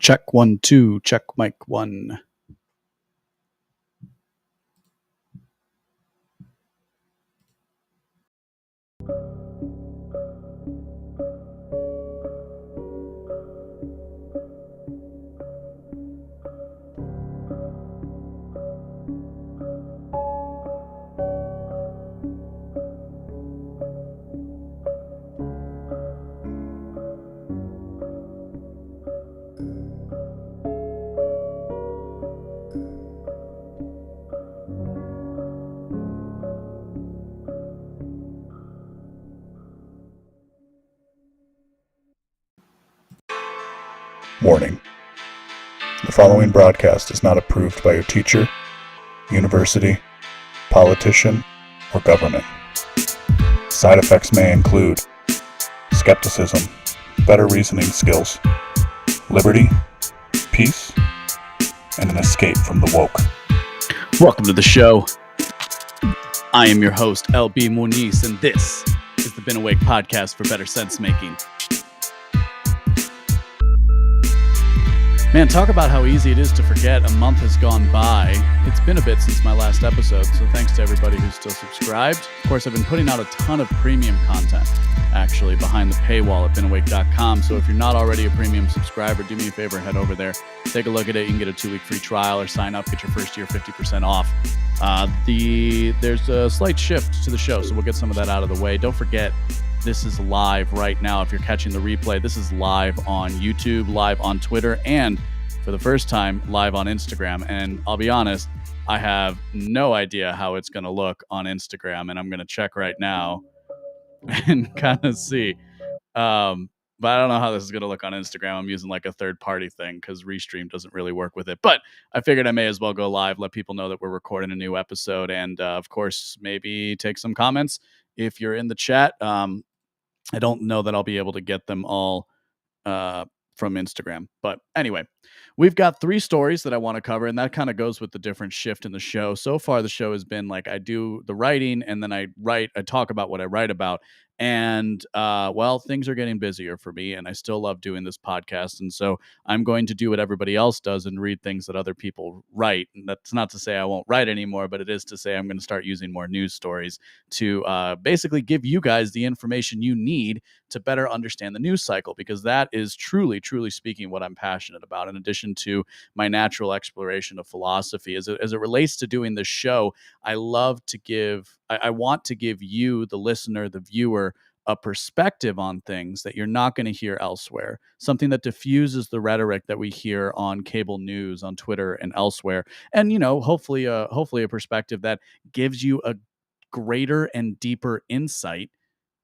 Check 1 2, check mic 1. Warning. The following broadcast is not approved by your teacher, university, politician, or government. Side effects may include skepticism, better reasoning skills, liberty, peace, and an escape from the woke. Welcome to the show. I am your host, LB Muniz, and this is the Been Awake podcast for better sense making. Man, talk about how easy it is to forget. A month has gone by. It's been a bit since my last episode, so thanks to everybody who's still subscribed. Of course, I've been putting out a ton of premium content, actually, behind the paywall at BeenAwake.com. So if you're not already a premium subscriber, do me a favor, head over there, take a look at it. You can get a 2-week free trial or sign up, get your first year 50% off. There's a slight shift to the show, so we'll get some of that out of the way. Don't forget, this is live right now. If you're catching the replay, this is live on YouTube, live on Twitter, and for the first time, live on Instagram. And I'll be honest, I have no idea how it's going to look on Instagram, and I'm going to check right now and kind of see. But I don't know how this is going to look on Instagram. I'm using like a third-party thing because Restream doesn't really work with it. But I figured I may as well go live, let people know that we're recording a new episode, and of course, maybe take some comments if you're in the chat. I don't know that I'll be able to get them all from Instagram. But anyway, we've got 3 stories that I want to cover, and that kind of goes with the different shift in the show. So far, the show has been like I do the writing, and then I talk about what I write about. And well, things are getting busier for me, and I still love doing this podcast. And so I'm going to do what everybody else does and read things that other people write. And that's not to say I won't write anymore, but it is to say I'm going to start using more news stories to basically give you guys the information you need to better understand the news cycle, because that is truly speaking what I'm passionate about, in addition to my natural exploration of philosophy. As it relates to doing this show, I want to give you, the listener, the viewer, a perspective on things that you're not going to hear elsewhere, something that diffuses the rhetoric that we hear on cable news, on Twitter, and elsewhere. And, hopefully a perspective that gives you a greater and deeper insight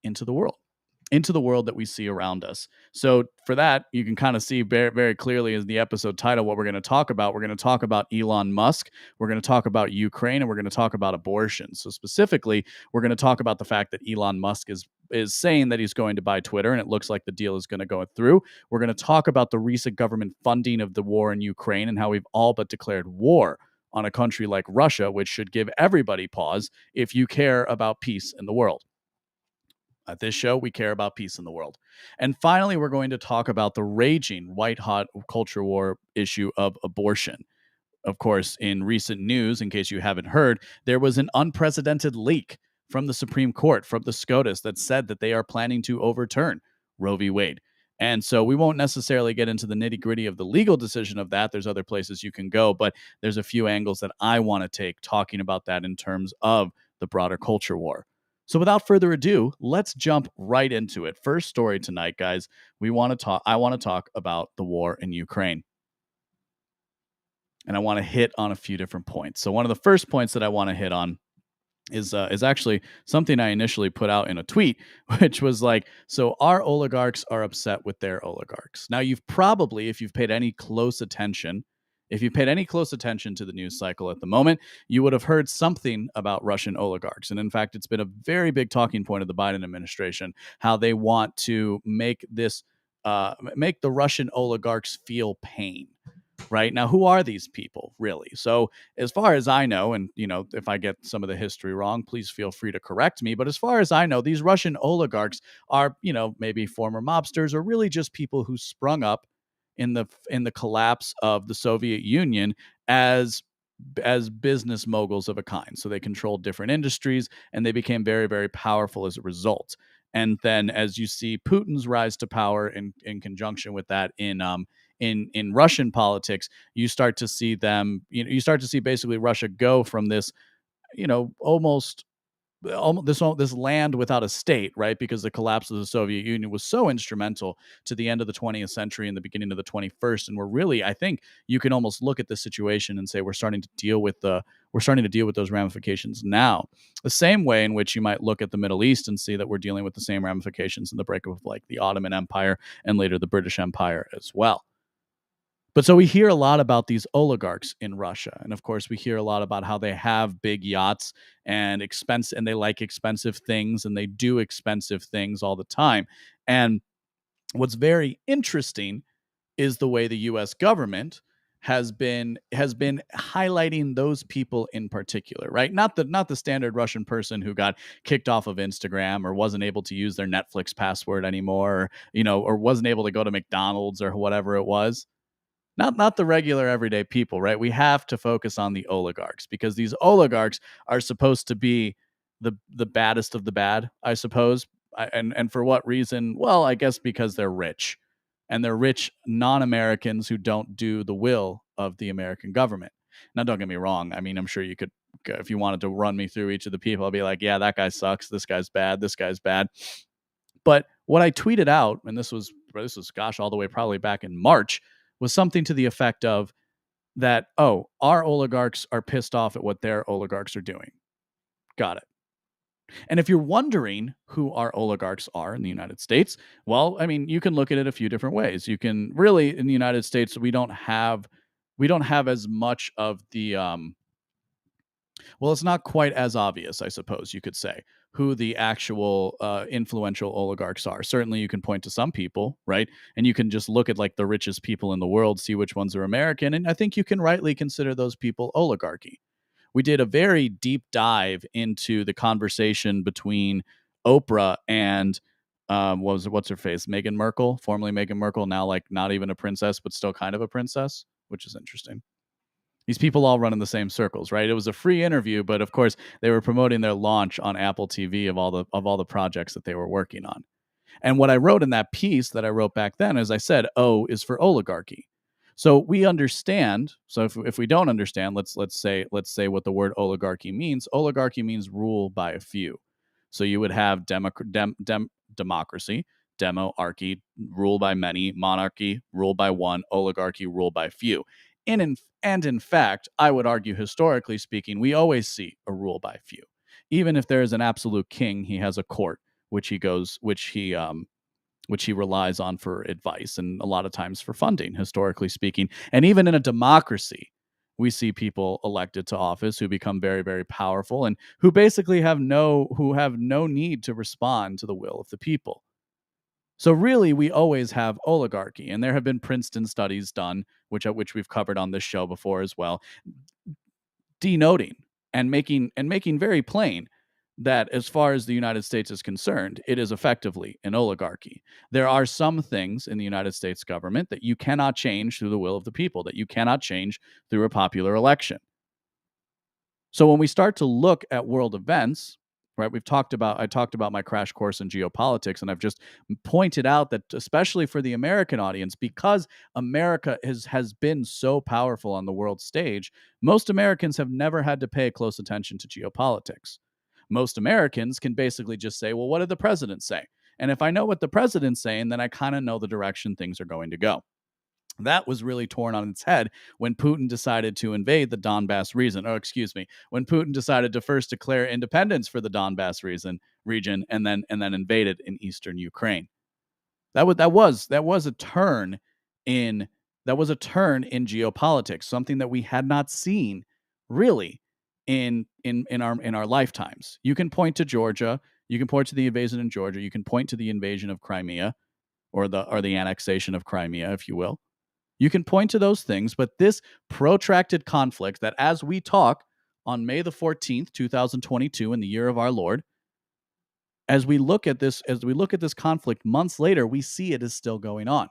into the world that we see around us. So for that, you can kind of see very, very clearly in the episode title what we're going to talk about. We're going to talk about Elon Musk, we're going to talk about Ukraine, and we're going to talk about abortion. So specifically, we're going to talk about the fact that Elon Musk is saying that he's going to buy Twitter, and it looks like the deal is going to go through. We're going to talk about the recent government funding of the war in Ukraine and how we've all but declared war on a country like Russia, which should give everybody pause if you care about peace in the world. At this show, we care about peace in the world. And finally, we're going to talk about the raging white-hot culture war issue of abortion. Of course, in recent news, in case you haven't heard, there was an unprecedented leak from the Supreme Court, from the SCOTUS, that said that they are planning to overturn Roe v. Wade. And so we won't necessarily get into the nitty-gritty of the legal decision of that. There's other places you can go, but there's a few angles that I want to take talking about that in terms of the broader culture war. So without further ado, let's jump right into it. First story tonight, guys. I want to talk about the war in Ukraine. And I want to hit on a few different points. So one of the first points that I want to hit on is actually something I initially put out in a tweet, which was like, so our oligarchs are upset with their oligarchs. Now, you've probably, if you've paid any close attention to the news cycle at the moment, you would have heard something about Russian oligarchs. And in fact, it's been a very big talking point of the Biden administration, how they want to make the Russian oligarchs feel pain. Right now, who are these people really? So as far as I know, and if I get some of the history wrong, please feel free to correct me. But as far as I know, these Russian oligarchs are, maybe former mobsters, or really just people who sprung up in the collapse of the Soviet Union as business moguls of a kind. So they controlled different industries and they became very, very powerful as a result. And then as you see Putin's rise to power in conjunction with that in Russian politics, you start to see them, you start to see basically Russia go from this, almost this land without a state, right? Because the collapse of the Soviet Union was so instrumental to the end of the 20th century and the beginning of the 21st. And we're really, I think, you can almost look at the situation and say we're starting to deal with those ramifications now. The same way in which you might look at the Middle East and see that we're dealing with the same ramifications in the breakup of like the Ottoman Empire and later the British Empire as well. But so we hear a lot about these oligarchs in Russia. And of course, we hear a lot about how they have big yachts and and they like expensive things and they do expensive things all the time. And what's very interesting is the way the US government has been highlighting those people in particular, right? Not the standard Russian person who got kicked off of Instagram or wasn't able to use their Netflix password anymore, or wasn't able to go to McDonald's or whatever it was. Not the regular everyday people, right? We have to focus on the oligarchs because these oligarchs are supposed to be the baddest of the bad, I suppose. And for what reason? Well, I guess because they're rich, and they're rich non-Americans who don't do the will of the American government. Now, don't get me wrong. I mean, I'm sure you could, if you wanted to run me through each of the people, I'll be like, yeah, that guy sucks. This guy's bad. This guy's bad. But what I tweeted out, and this was gosh, all the way probably back in March, was something to the effect of that, oh, our oligarchs are pissed off at what their oligarchs are doing. Got it. And if you're wondering who our oligarchs are in the United States, well, I mean, you can look at it a few different ways. You can really, in the United States, we don't have as much of the well, it's not quite as obvious, I suppose you could say, who the actual influential oligarchs are. Certainly, you can point to some people, right? And you can just look at like the richest people in the world, see which ones are American. And I think you can rightly consider those people oligarchy. We did a very deep dive into the conversation between Oprah and what's her face? Meghan Merkel, formerly Meghan Merkel, now like not even a princess, but still kind of a princess, which is interesting. These people all run in the same circles, right? It was a free interview, but of course they were promoting their launch on Apple TV of all the projects that they were working on. And what I wrote in that piece that I wrote back then, as I said, O is for oligarchy. So we understand. So if we don't understand, let's say what the word oligarchy means. Oligarchy means rule by a few. So you would have democracy, demoarchy, rule by many, monarchy, rule by one, oligarchy, rule by few. And in fact, I would argue, historically speaking, we always see a rule by few. Even if there is an absolute king, he has a court which he relies on for advice and a lot of times for funding, historically speaking. And even in a democracy, we see people elected to office who become very, very powerful and who basically have no need to respond to the will of the people. So really, we always have oligarchy, and there have been Princeton studies done, which we've covered on this show before as well, denoting and making very plain that as far as the United States is concerned, it is effectively an oligarchy. There are some things in the United States government that you cannot change through the will of the people, that you cannot change through a popular election. So when we start to look at world events, right, I talked about my crash course in geopolitics, and I've just pointed out that especially for the American audience, because America has been so powerful on the world stage, most Americans have never had to pay close attention to geopolitics. Most Americans can basically just say, well, what did the president say? And if I know what the president's saying, then I kind of know the direction things are going to go. That was really torn on its head when Putin decided to invade the Donbass region. When Putin decided to first declare independence for the Donbass region and then invaded in eastern Ukraine. That was a turn in geopolitics, something that we had not seen really in our lifetimes. You can point to Georgia, you can point to the invasion in Georgia, you can point to the invasion of Crimea or the annexation of Crimea, if you will. You can point to those things, but this protracted conflict that as we talk on May the 14th, 2022, in the year of our Lord, as we look at this conflict months later, we see it is still going on.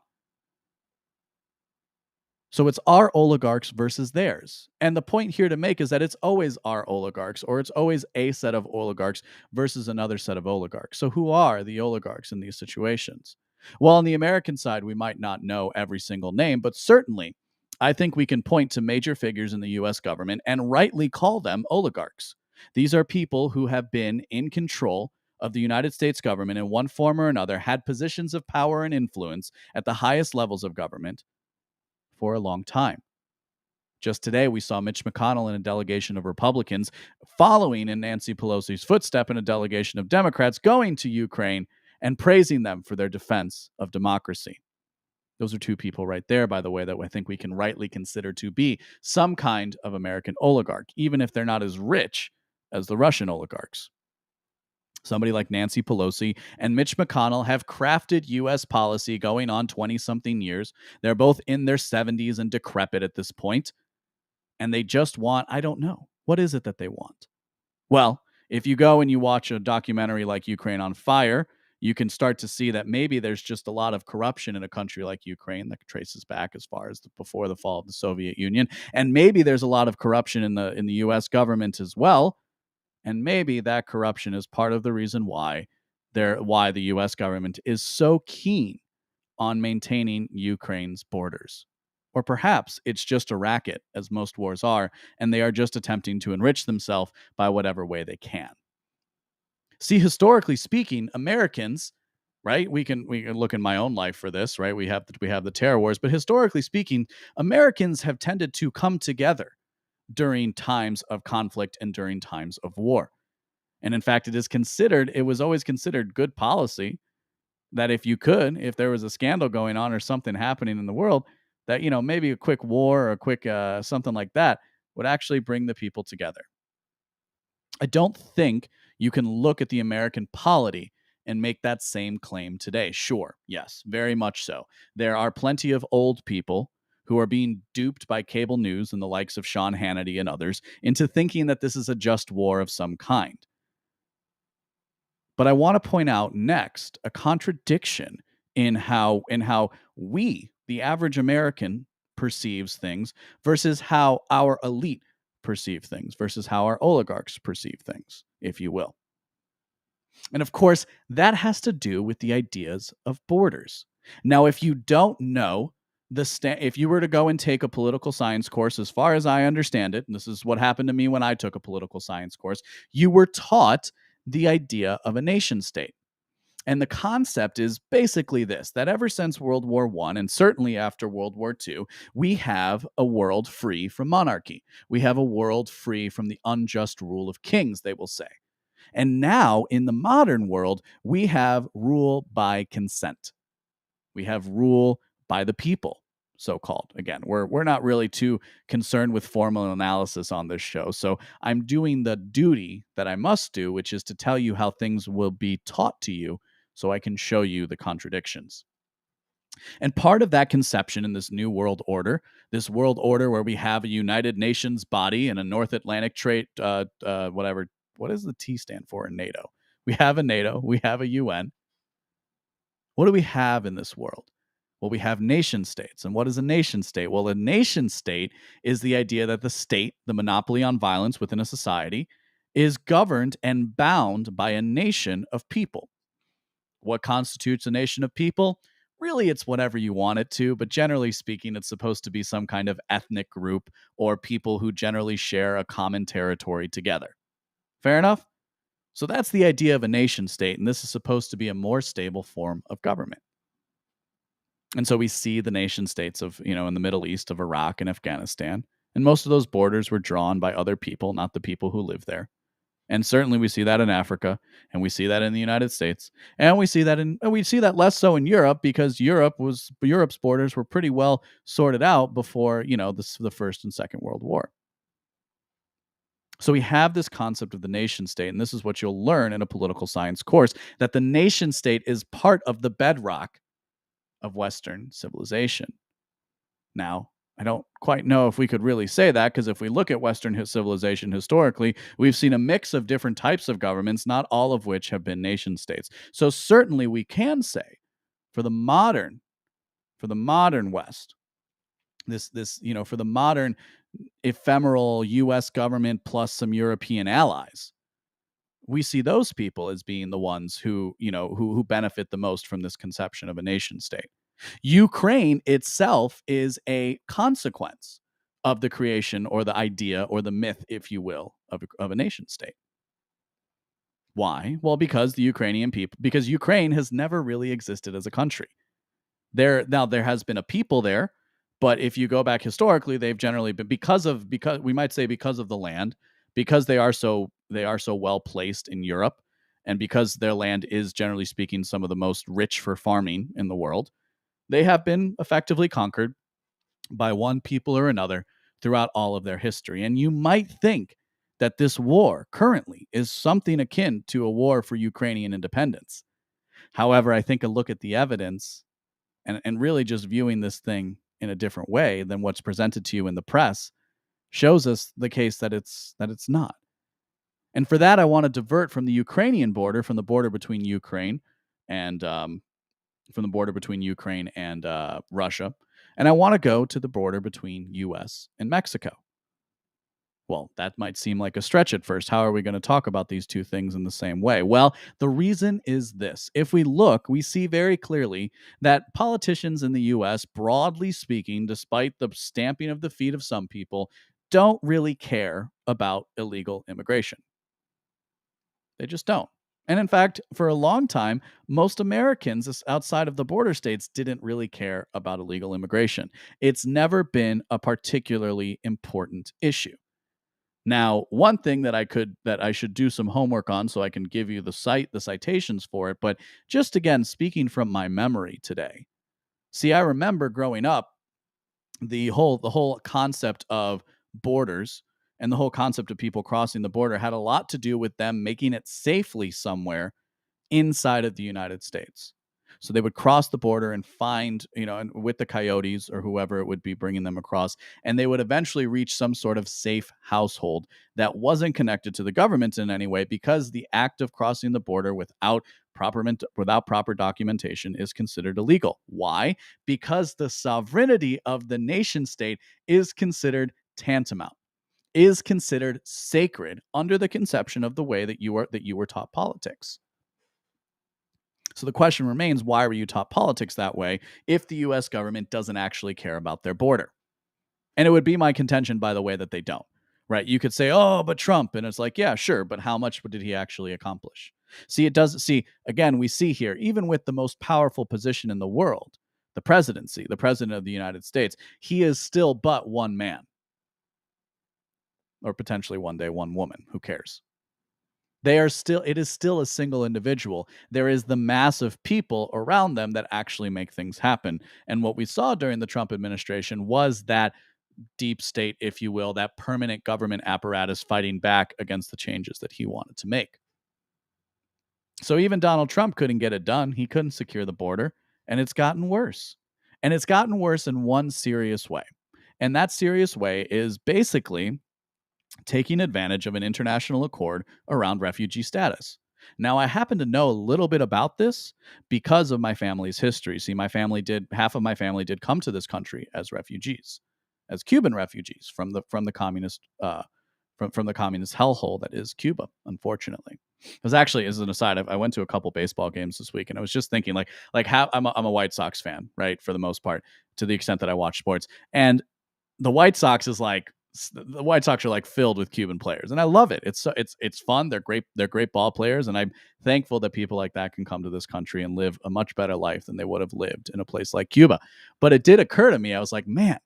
So it's our oligarchs versus theirs. And the point here to make is that it's always our oligarchs, or it's always a set of oligarchs versus another set of oligarchs. So who are the oligarchs in these situations? Well, on the American side, we might not know every single name, but certainly I think we can point to major figures in the US government and rightly call them oligarchs. These are people who have been in control of the United States government in one form or another, had positions of power and influence at the highest levels of government for a long time. Just today, we saw Mitch McConnell and a delegation of Republicans following in Nancy Pelosi's footstep and a delegation of Democrats going to Ukraine and praising them for their defense of democracy. Those are two people right there, by the way, that I think we can rightly consider to be some kind of American oligarch, even if they're not as rich as the Russian oligarchs. Somebody like Nancy Pelosi and Mitch McConnell have crafted U.S. policy going on 20-something years. They're both in their 70s and decrepit at this point, and they just want, I don't know, what is it that they want? Well, if you go and you watch a documentary like Ukraine on Fire, you can start to see that maybe there's just a lot of corruption in a country like Ukraine that traces back as far as before the fall of the Soviet Union, and maybe there's a lot of corruption in the U.S. government as well. And maybe that corruption is part of the reason why the US government is so keen on maintaining Ukraine's borders. Or perhaps it's just a racket, as most wars are, and they are just attempting to enrich themselves by whatever way they can. See, historically speaking, Americans, right? We can look in my own life for this, right? We have the terror wars, but historically speaking, Americans have tended to come together during times of conflict and during times of war. And in fact, it was always considered good policy that if there was a scandal going on or something happening in the world, that, maybe a quick war or a quick something like that would actually bring the people together. I don't think you can look at the American polity and make that same claim today. Sure, yes, very much so. There are plenty of old people who are being duped by cable news and the likes of Sean Hannity and others into thinking that this is a just war of some kind. But I want to point out next a contradiction in how we, the average American, perceives things versus how our elite perceive things versus how our oligarchs perceive things, if you will. And of course, that has to do with the ideas of borders. Now, if you don't know if you were to go and take a political science course, as far as I understand it, and this is what happened to me when I took a political science course, you were taught the idea of a nation state. And the concept is basically this, that ever since World War I, and certainly after World War II, we have a world free from monarchy. We have a world free from the unjust rule of kings, they will say. And now, in the modern world, we have rule by consent. We have rule by the people, so-called. Again, we're not really too concerned with formal analysis on this show. So I'm doing the duty that I must do, which is to tell you how things will be taught to you so I can show you the contradictions. And part of that conception in this new world order, this world order where we have a United Nations body and a North Atlantic trade, whatever, what does the T stand for in NATO? We have a NATO, we have a UN. What do we have in this world? Well, we have nation states. And what is a nation state? Well, a nation state is the idea that the state, the monopoly on violence within a society, is governed and bound by a nation of people. What constitutes a nation of people? Really, it's whatever you want it to, but generally speaking, it's supposed to be some kind of ethnic group or people who generally share a common territory together. Fair enough? So that's the idea of a nation state, and this is supposed to be a more stable form of government. And so we see the nation states of, in the Middle East, of Iraq and Afghanistan, and most of those borders were drawn by other people, not the people who live there. And certainly we see that in Africa, and we see that in the United States, and we see that less so in Europe, because Europe's borders were pretty well sorted out before, the First and Second World War. So we have this concept of the nation state, and this is what you'll learn in a political science course, that the nation state is part of the bedrock of Western civilization. Now, I don't quite know if we could really say that, because if we look at Western civilization historically, we've seen a mix of different types of governments, not all of which have been nation states. So certainly we can say for the modern West, this for the modern ephemeral US government plus some European allies, we see those people as being the ones who benefit the most from this conception of a nation state. Ukraine itself is a consequence of the creation or the idea or the myth, if you will, of a nation state. Why? Well, because because Ukraine has never really existed as a country. There has been a people there, but if you go back historically, they've generally been because we might say because of the land, because they are so well placed in Europe, and because their land is generally speaking some of the most rich for farming in the world, they have been effectively conquered by one people or another throughout all of their history. And you might think that this war currently is something akin to a war for Ukrainian independence. However, I think a look at the evidence and really just viewing this thing in a different way than what's presented to you in the press shows us the case that it's not. And for that, I want to divert from the Ukrainian border, from the border between Ukraine and Russia, and I want to go to the border between U.S. and Mexico. Well, that might seem like a stretch at first. How are we going to talk about these two things in the same way? Well, the reason is this. If we look, we see very clearly that politicians in the US, broadly speaking, despite the stamping of the feet of some people, don't really care about illegal immigration. They just don't. And in fact, for a long time, most Americans outside of the border states didn't really care about illegal immigration. It's never been a particularly important issue. Now, one thing that I should do some homework on so I can give you the citations for it, but just again speaking from my memory today. See, I remember growing up the whole concept of borders and the whole concept of people crossing the border had a lot to do with them making it safely somewhere inside of the United States. So they would cross the border and find, and with the coyotes or whoever it would be bringing them across, and they would eventually reach some sort of safe household that wasn't connected to the government in any way, because the act of crossing the border without proper documentation is considered illegal. Why? Because the sovereignty of the nation state is considered tantamount, is considered sacred under the conception of the way that you were taught politics. So the question remains, why were you taught politics that way if the US government doesn't actually care about their border? And it would be my contention, by the way, that they don't. Right? You could say, "Oh, but Trump." And it's like, "Yeah, sure, but how much did he actually accomplish?" See, again, we see here, even with the most powerful position in the world, the presidency, the president of the United States, he is still but one man, or potentially one day one woman, who cares? It is still a single individual. There is the mass of people around them that actually make things happen. And what we saw during the Trump administration was that deep state, if you will, that permanent government apparatus fighting back against the changes that he wanted to make. So even Donald Trump couldn't get it done. He couldn't secure the border, and it's gotten worse. And it's gotten worse in one serious way. And that serious way is basically taking advantage of an international accord around refugee status. Now, I happen to know a little bit about this because of my family's history. See, half of my family did come to this country as refugees, as Cuban refugees from the communist from the communist hellhole that is Cuba, unfortunately. Because actually, as an aside, I went to a couple baseball games this week, and I was just thinking, like how I'm a White Sox fan, right, for the most part, to the extent that I watch sports, and the White Sox are like filled with Cuban players, and I love it. It's fun. They're great. They're great ball players, and I'm thankful that people like that can come to this country and live a much better life than they would have lived in a place like Cuba. But it did occur to me. I was like, man,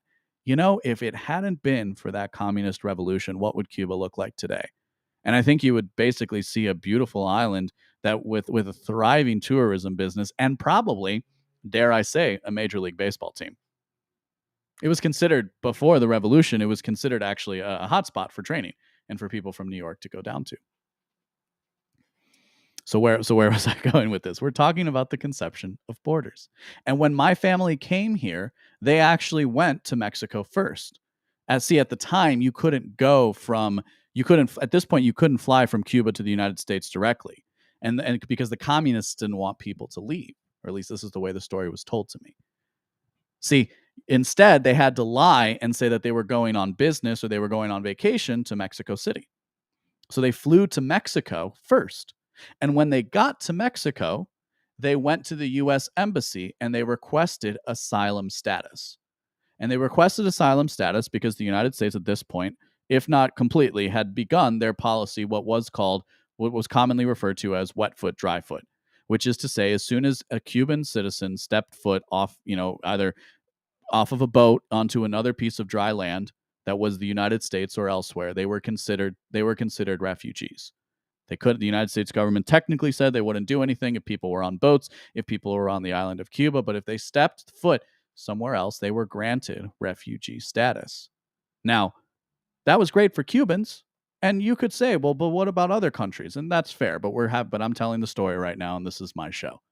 if it hadn't been for that communist revolution, what would Cuba look like today? And I think you would basically see a beautiful island that with a thriving tourism business and probably, dare I say, a Major League Baseball team. It was considered, before the revolution, it was considered actually a hotspot for training and for people from New York to go down to. So where was I going with this? We're talking about the conception of borders. And when my family came here, they actually went to Mexico first. At the time, at this point, you couldn't fly from Cuba to the United States directly. And because the communists didn't want people to leave, or at least this is the way the story was told to me. See, Instead, they had to lie and say that they were going on business or they were going on vacation to Mexico City. So they flew to Mexico first. And when they got to Mexico, they went to the US Embassy and they requested asylum status. And they requested asylum status because the United States at this point, if not completely, had begun their policy, what was commonly referred to as wet foot, dry foot, which is to say, as soon as a Cuban citizen stepped foot off, either off of a boat onto another piece of dry land that was the United States or elsewhere, they were considered refugees. The United States government technically said they wouldn't do anything if people were on boats, if people were on the island of Cuba, but if they stepped foot somewhere else, they were granted refugee status. Now, that was great for Cubans, and you could say, well, but what about other countries? And that's fair, but I'm telling the story right now, and this is my show.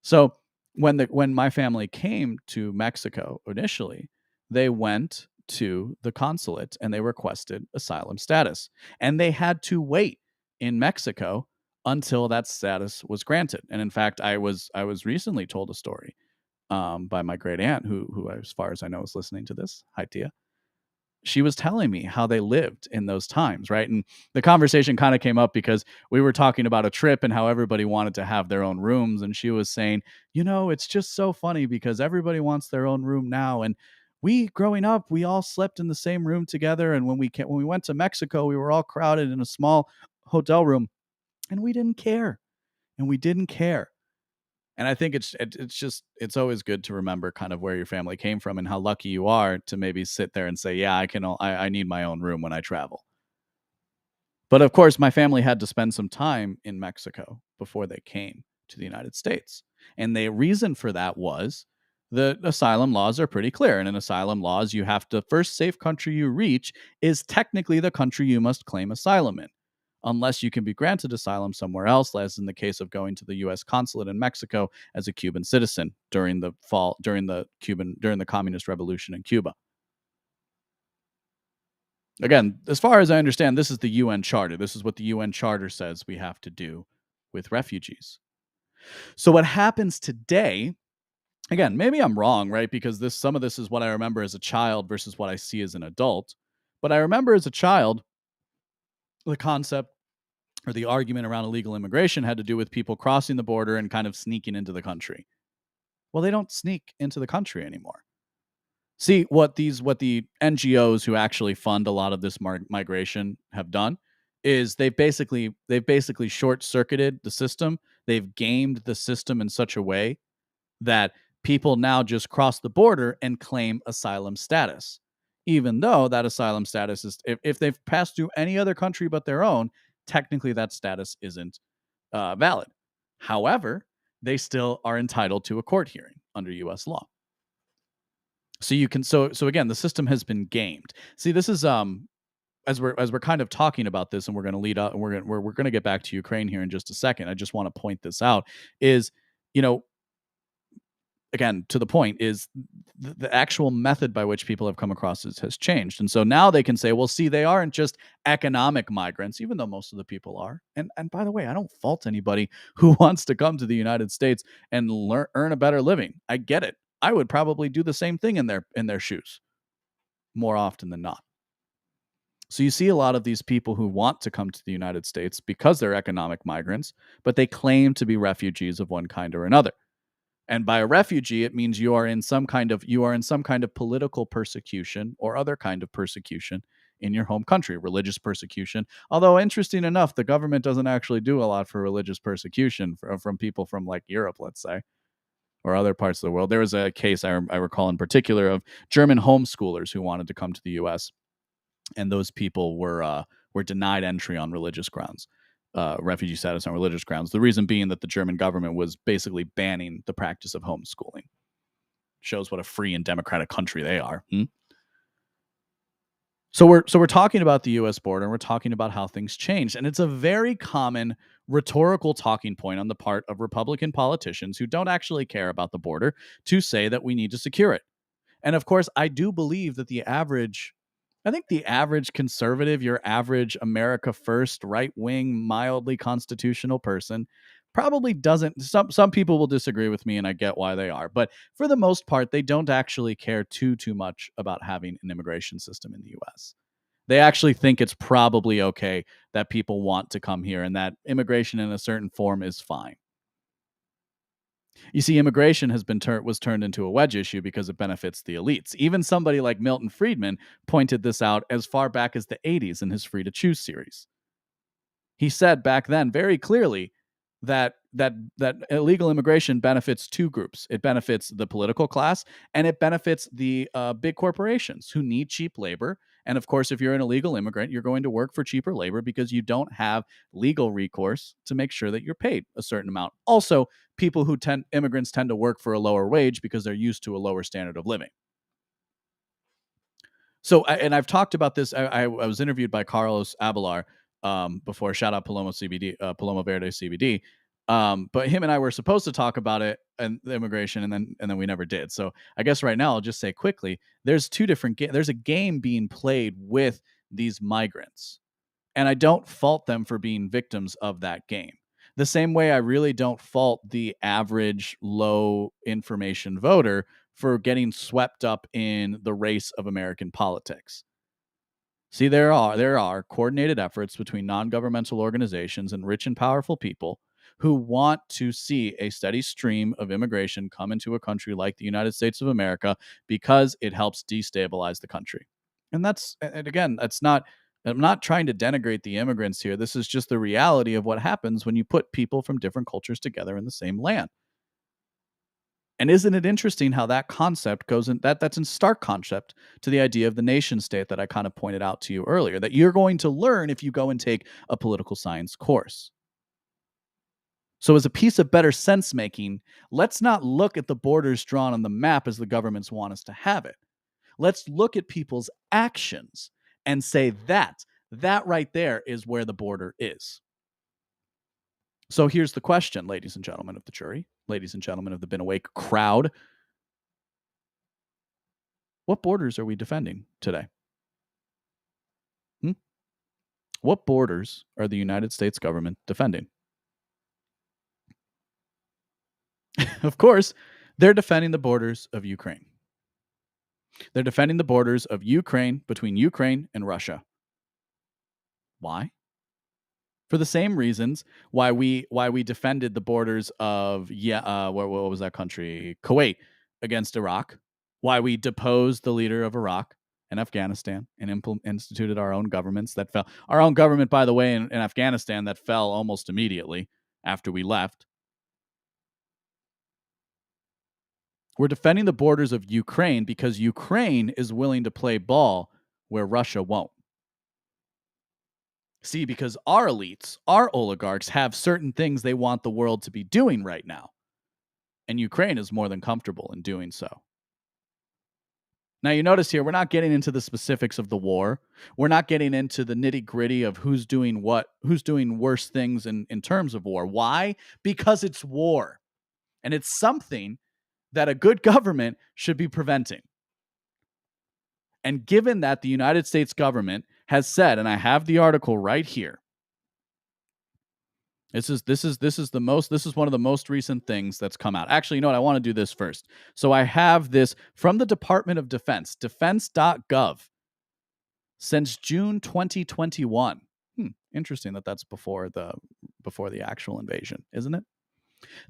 So when my family came to Mexico initially, they went to the consulate and they requested asylum status. And they had to wait in Mexico until that status was granted. And in fact, I was recently told a story by my great aunt, who, as far as I know, is listening to this. Hi, Tia. She was telling me how they lived in those times, right? And the conversation kind of came up because we were talking about a trip and how everybody wanted to have their own rooms. And she was saying, it's just so funny because everybody wants their own room now. And we, growing up, we all slept in the same room together. And when we went to Mexico, we were all crowded in a small hotel room, and we didn't care. And we didn't care. And I think it's always good to remember kind of where your family came from and how lucky you are to maybe sit there and say, yeah, I need my own room when I travel. But of course, my family had to spend some time in Mexico before they came to the United States. And the reason for that was the asylum laws are pretty clear. And in asylum laws, you have to first safe country you reach is technically the country you must claim asylum in, unless you can be granted asylum somewhere else, as in the case of going to the U.S. consulate in Mexico as a Cuban citizen during the communist revolution in Cuba. Again, as far as I understand, this is the UN Charter. This is what the UN Charter says we have to do with refugees. So what happens today, again, maybe I'm wrong, right? Because some of this is what I remember as a child versus what I see as an adult. But I remember as a child, the concept or the argument around illegal immigration had to do with people crossing the border and kind of sneaking into the country. Well, they don't sneak into the country anymore. See, what the NGOs who actually fund a lot of this migration have done is they've basically short-circuited the system. They've gamed the system in such a way that people now just cross the border and claim asylum status, even though that asylum status is, if they've passed through any other country but their own, technically that status isn't valid. However, they still are entitled to a court hearing under U.S. law. So you can so again, the system has been gamed. See, this is as we're kind of talking about this, and we're going to lead up, and we're going to get back to Ukraine here in just a second. I just want to point this out is, again, to the point is the actual method by which people have come across this has changed. And so now they can say, well, see, they aren't just economic migrants, even though most of the people are. And by the way, I don't fault anybody who wants to come to the United States and earn a better living. I get it. I would probably do the same thing in their shoes more often than not. So you see a lot of these people who want to come to the United States because they're economic migrants, but they claim to be refugees of one kind or another. And by a refugee, it means you are in some kind of political persecution or other kind of persecution in your home country, religious persecution. Although, interesting enough, the government doesn't actually do a lot for religious persecution from people from like Europe, let's say, or other parts of the world. There was a case I recall in particular of German homeschoolers who wanted to come to the U.S., and those people were denied entry on religious grounds. Refugee status on religious grounds. The reason being that the German government was basically banning the practice of homeschooling. Shows what a free and democratic country they are. So we're talking about the U.S. border, and we're talking about how things changed, and it's a very common rhetorical talking point on the part of Republican politicians who don't actually care about the border to say that we need to secure it. And of course, I do believe that the average conservative, your average America First, right-wing, mildly constitutional person probably doesn't. Some people will disagree with me, and I get why they are, but for the most part, they don't actually care too much about having an immigration system in the U.S. They actually think it's probably okay that people want to come here, and that immigration in a certain form is fine. You see, immigration was turned into a wedge issue because it benefits the elites. Even somebody like Milton Friedman pointed this out as far back as the 80s in his Free to Choose series. He said back then very clearly that illegal immigration benefits two groups. It benefits the political class, and it benefits the big corporations who need cheap labor. And of course, if you're an illegal immigrant, you're going to work for cheaper labor because you don't have legal recourse to make sure that you're paid a certain amount. Also, immigrants tend to work for a lower wage because they're used to a lower standard of living. So, and I've talked about this. I was interviewed by Carlos Abelar before. Shout out Paloma CBD, Paloma Verde CBD. But him and I were supposed to talk about it and the immigration, and then we never did. So I guess right now I'll just say quickly: there's two different. There's a game being played with these migrants, and I don't fault them for being victims of that game. The same way I really don't fault the average low information voter for getting swept up in the race of American politics. See, there are coordinated efforts between non-governmental organizations and rich and powerful people who want to see a steady stream of immigration come into a country like the United States of America because it helps destabilize the country. And again, I'm not trying to denigrate the immigrants here. This is just the reality of what happens when you put people from different cultures together in the same land. And isn't it interesting how that concept goes in that's in stark concept to the idea of the nation state that I kind of pointed out to you earlier, that you're going to learn if you go and take a political science course. So as a piece of better sense making, let's not look at the borders drawn on the map as the governments want us to have it. Let's look at people's actions and say that right there is where the border is. So here's the question, ladies and gentlemen of the jury, ladies and gentlemen of the Been Awake crowd. What borders are we defending today? What borders are the United States government defending? Of course, they're defending the borders of Ukraine. They're defending the borders of Ukraine between Ukraine and Russia. Why? For the same reasons why we defended the borders of what was that country? Kuwait against Iraq. Why we deposed the leader of Iraq and Afghanistan and instituted our own governments that fell. Our own government, by the way, in Afghanistan that fell almost immediately after we left. We're defending the borders of Ukraine because Ukraine is willing to play ball where Russia won't. See, because our elites, our oligarchs have certain things they want the world to be doing right now. And Ukraine is more than comfortable in doing so. Now, you notice here, we're not getting into the specifics of the war. We're not getting into the nitty gritty of who's doing what, who's doing worse things in terms of war. Why? Because it's war. And it's something that a good government should be preventing. And given that the United States government has said, and I have the article right here. This is one of the most recent things that's come out. Actually, you know what? I want to do this first. So I have this from the Department of Defense, defense.gov, since June 2021. Interesting that that's before the actual invasion, isn't it?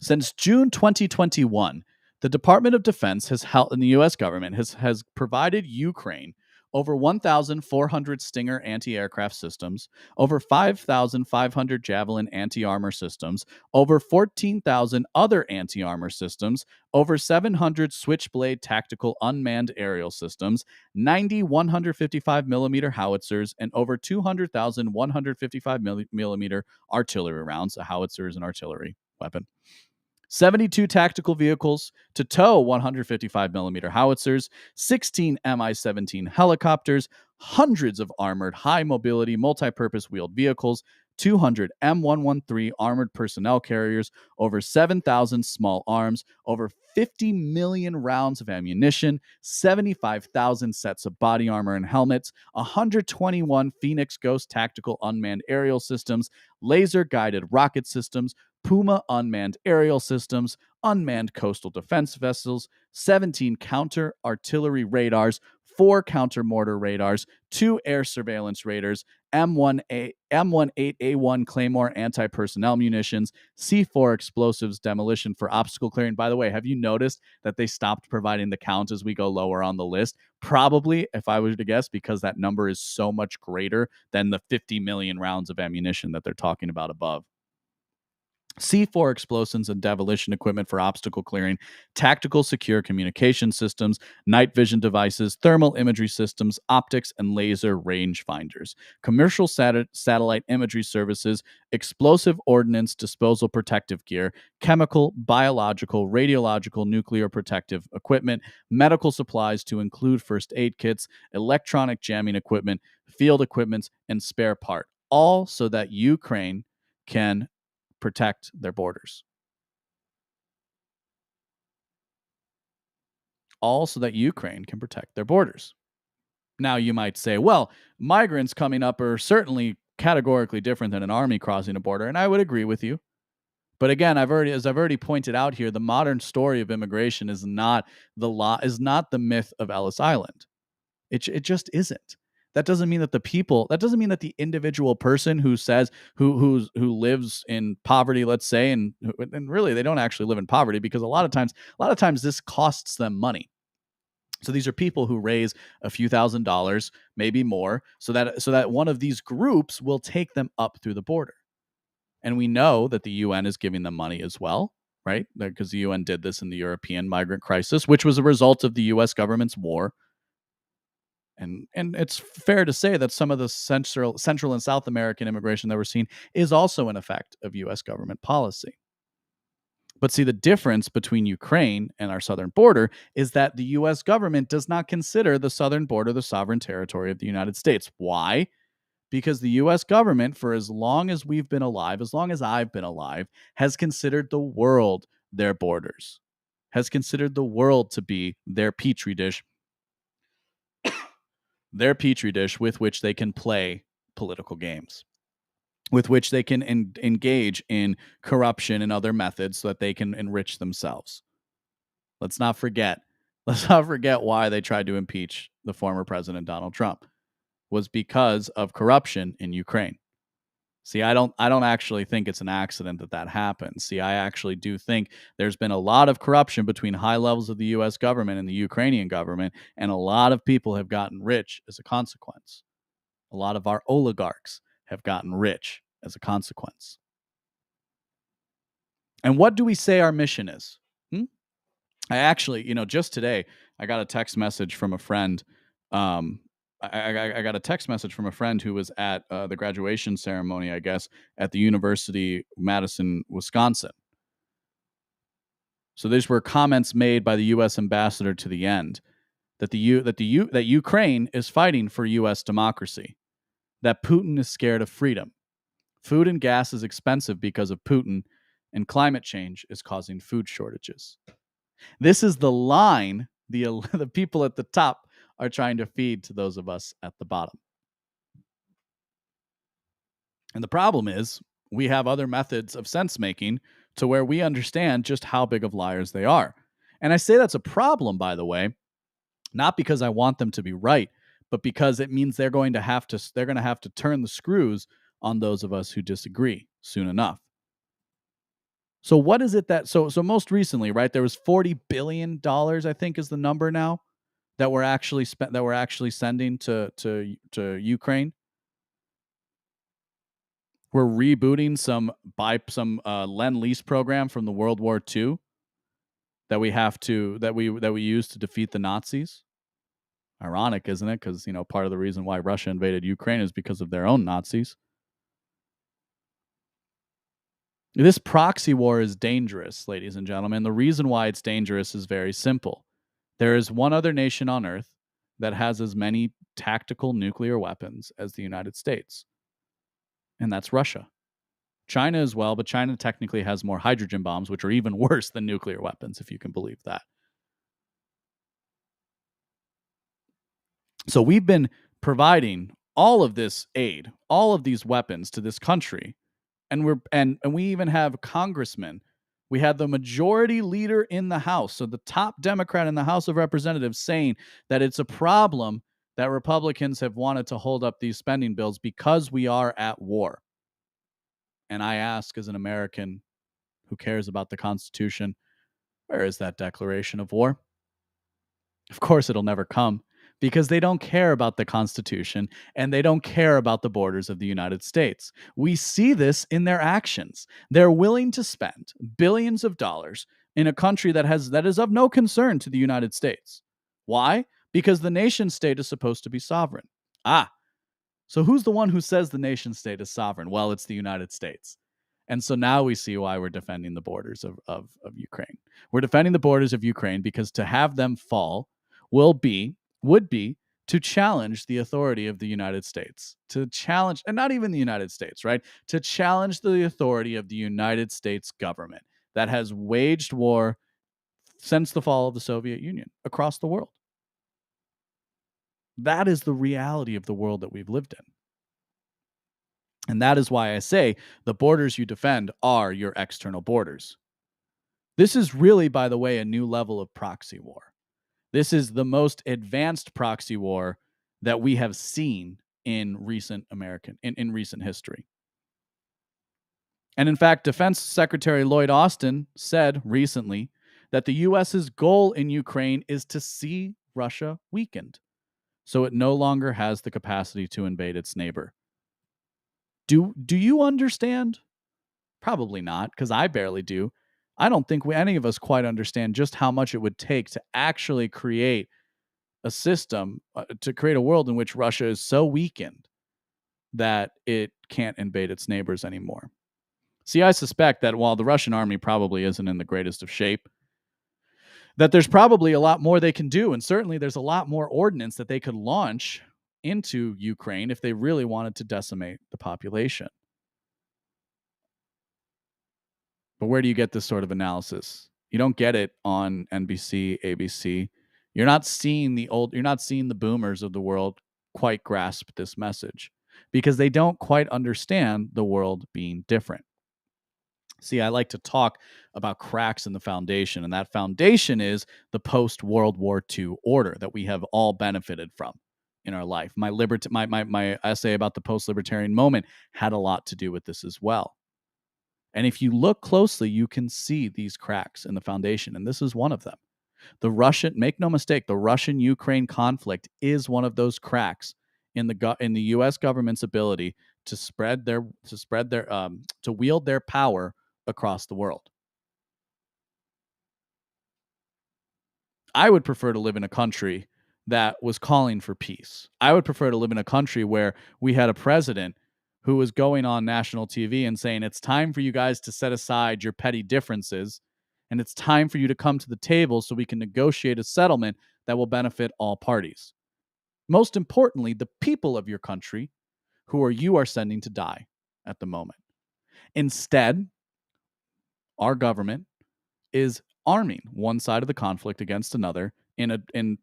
Since June 2021, the Department of Defense has held, and the U.S. government has provided Ukraine over 1,400 Stinger anti-aircraft systems, over 5,500 Javelin anti-armor systems, over 14,000 other anti-armor systems, over 700 Switchblade tactical unmanned aerial systems, 90 155 millimeter howitzers, and over 200,000 155 millimeter artillery rounds. A howitzer is an artillery weapon. 72 tactical vehicles to tow 155 millimeter howitzers, 16 Mi-17 helicopters, hundreds of armored high mobility multi-purpose wheeled vehicles, 200 M113 armored personnel carriers, over 7,000 small arms, over 50 million rounds of ammunition, 75,000 sets of body armor and helmets, 121 Phoenix Ghost tactical unmanned aerial systems, laser guided rocket systems, Puma unmanned aerial systems, unmanned coastal defense vessels, 17 counter artillery radars, 4 counter mortar radars, 2 air surveillance radars, M18A1 Claymore anti personnel munitions, C4 explosives, demolition for obstacle clearing. By the way, have you noticed that they stopped providing the count as we go lower on the list? Probably, if I were to guess, because that number is so much greater than the 50 million rounds of ammunition that they're talking about above. C4 explosives and demolition equipment for obstacle clearing, tactical secure communication systems, night vision devices, thermal imagery systems, optics, and laser range finders, commercial satellite imagery services, explosive ordnance disposal protective gear, chemical, biological, radiological, nuclear protective equipment, medical supplies to include first aid kits, electronic jamming equipment, field equipment, and spare part, all so that Ukraine can protect their borders. All so that Ukraine can protect their borders. Now, you might say, well, migrants coming up are certainly categorically different than an army crossing a border, and I would agree with you. But again, as I've already pointed out here, the modern story of immigration is not the myth of Ellis Island. It just isn't. That doesn't mean that the individual person who says who lives in poverty, let's say, and really they don't actually live in poverty, because a lot of times this costs them money. So these are people who raise a few $1,000s, maybe more, so that one of these groups will take them up through the border. And we know that the UN is giving them money as well, right? Because the UN did this in the European migrant crisis, which was a result of the US government's war. And it's fair to say that some of the Central and South American immigration that we're seeing is also an effect of US government policy. But see, the difference between Ukraine and our southern border is that the US government does not consider the southern border the sovereign territory of the United States. Why? Because the US government, for as long as we've been alive, as long as I've been alive, has considered the world their borders, has considered the world to be their petri dish with which they can play political games, with which they can engage in corruption and other methods so that they can enrich themselves. Let's not forget why they tried to impeach the former president Donald Trump was because of corruption in Ukraine. See, I don't actually think it's an accident that happened. See, I actually do think there's been a lot of corruption between high levels of the US government and the Ukrainian government, and a lot of people have gotten rich as a consequence. A lot of our oligarchs have gotten rich as a consequence. And what do we say our mission is? I actually, just today, I got a text message from a friend. I got a text message from a friend who was at the graduation ceremony, I guess, at the University Madison, Wisconsin. So these were comments made by the U.S. ambassador to the end that Ukraine is fighting for U.S. democracy, that Putin is scared of freedom, food and gas is expensive because of Putin, and climate change is causing food shortages. This is the line the people at the top are trying to feed to those of us at the bottom. And the problem is we have other methods of sense making to where we understand just how big of liars they are. And I say that's a problem, by the way, not because I want them to be right, but because it means they're going to have to turn the screws on those of us who disagree soon enough. So what is it that so most recently, right? There was $40 billion, I think is the number now, that we're actually sending to Ukraine. We're rebooting some Lend-Lease program from the World War II that we used to defeat the Nazis. Ironic, isn't it? Because part of the reason why Russia invaded Ukraine is because of their own Nazis. This proxy war is dangerous, ladies and gentlemen. The reason why it's dangerous is very simple. There is one other nation on Earth that has as many tactical nuclear weapons as the United States, and that's Russia. China as well, but China technically has more hydrogen bombs, which are even worse than nuclear weapons, if you can believe that. So we've been providing all of this aid, all of these weapons to this country, And we even have congressmen. We had the majority leader in the House, so the top Democrat in the House of Representatives, saying that it's a problem that Republicans have wanted to hold up these spending bills because we are at war. And I ask, as an American who cares about the Constitution, where is that declaration of war? Of course, it'll never come because they don't care about the Constitution and they don't care about the borders of the United States. We see this in their actions. They're willing to spend billions of dollars in a country that is of no concern to the United States. Why? Because the nation state is supposed to be sovereign. So who's the one who says the nation state is sovereign? Well, it's the United States. And so now we see why we're defending the borders of Ukraine. We're defending the borders of Ukraine because to have them fall would be to challenge the authority of the United States, to challenge, and not even the United States, right? To challenge the authority of the United States government that has waged war since the fall of the Soviet Union across the world. That is the reality of the world that we've lived in. And that is why I say the borders you defend are your external borders. This is really, by the way, a new level of proxy war. This is the most advanced proxy war that we have seen in recent recent history. And in fact, Defense Secretary Lloyd Austin said recently that the US's goal in Ukraine is to see Russia weakened, so it no longer has the capacity to invade its neighbor. Do you understand? Probably not, because I barely do. I don't think any of us quite understand just how much it would take to actually create a system, to create a world in which Russia is so weakened that it can't invade its neighbors anymore. See, I suspect that while the Russian army probably isn't in the greatest of shape, that there's probably a lot more they can do. And certainly there's a lot more ordnance that they could launch into Ukraine if they really wanted to decimate the population. But where do you get this sort of analysis? You don't get it on NBC, ABC. You're not seeing the boomers of the world quite grasp this message because they don't quite understand the world being different. See, I like to talk about cracks in the foundation, and that foundation is the post-World War II order that we have all benefited from in our life. My essay about the post-libertarian moment had a lot to do with this as well. And if you look closely, you can see these cracks in the foundation, and this is one of them. Make no mistake, the Russian-Ukraine conflict is one of those cracks in the U.S. government's ability to wield their power across the world. I would prefer to live in a country that was calling for peace. I would prefer to live in a country where we had a president who was going on national TV and saying, it's time for you guys to set aside your petty differences, and it's time for you to come to the table so we can negotiate a settlement that will benefit all parties. Most importantly, the people of your country you are sending to die at the moment. Instead, our government is arming one side of the conflict against another in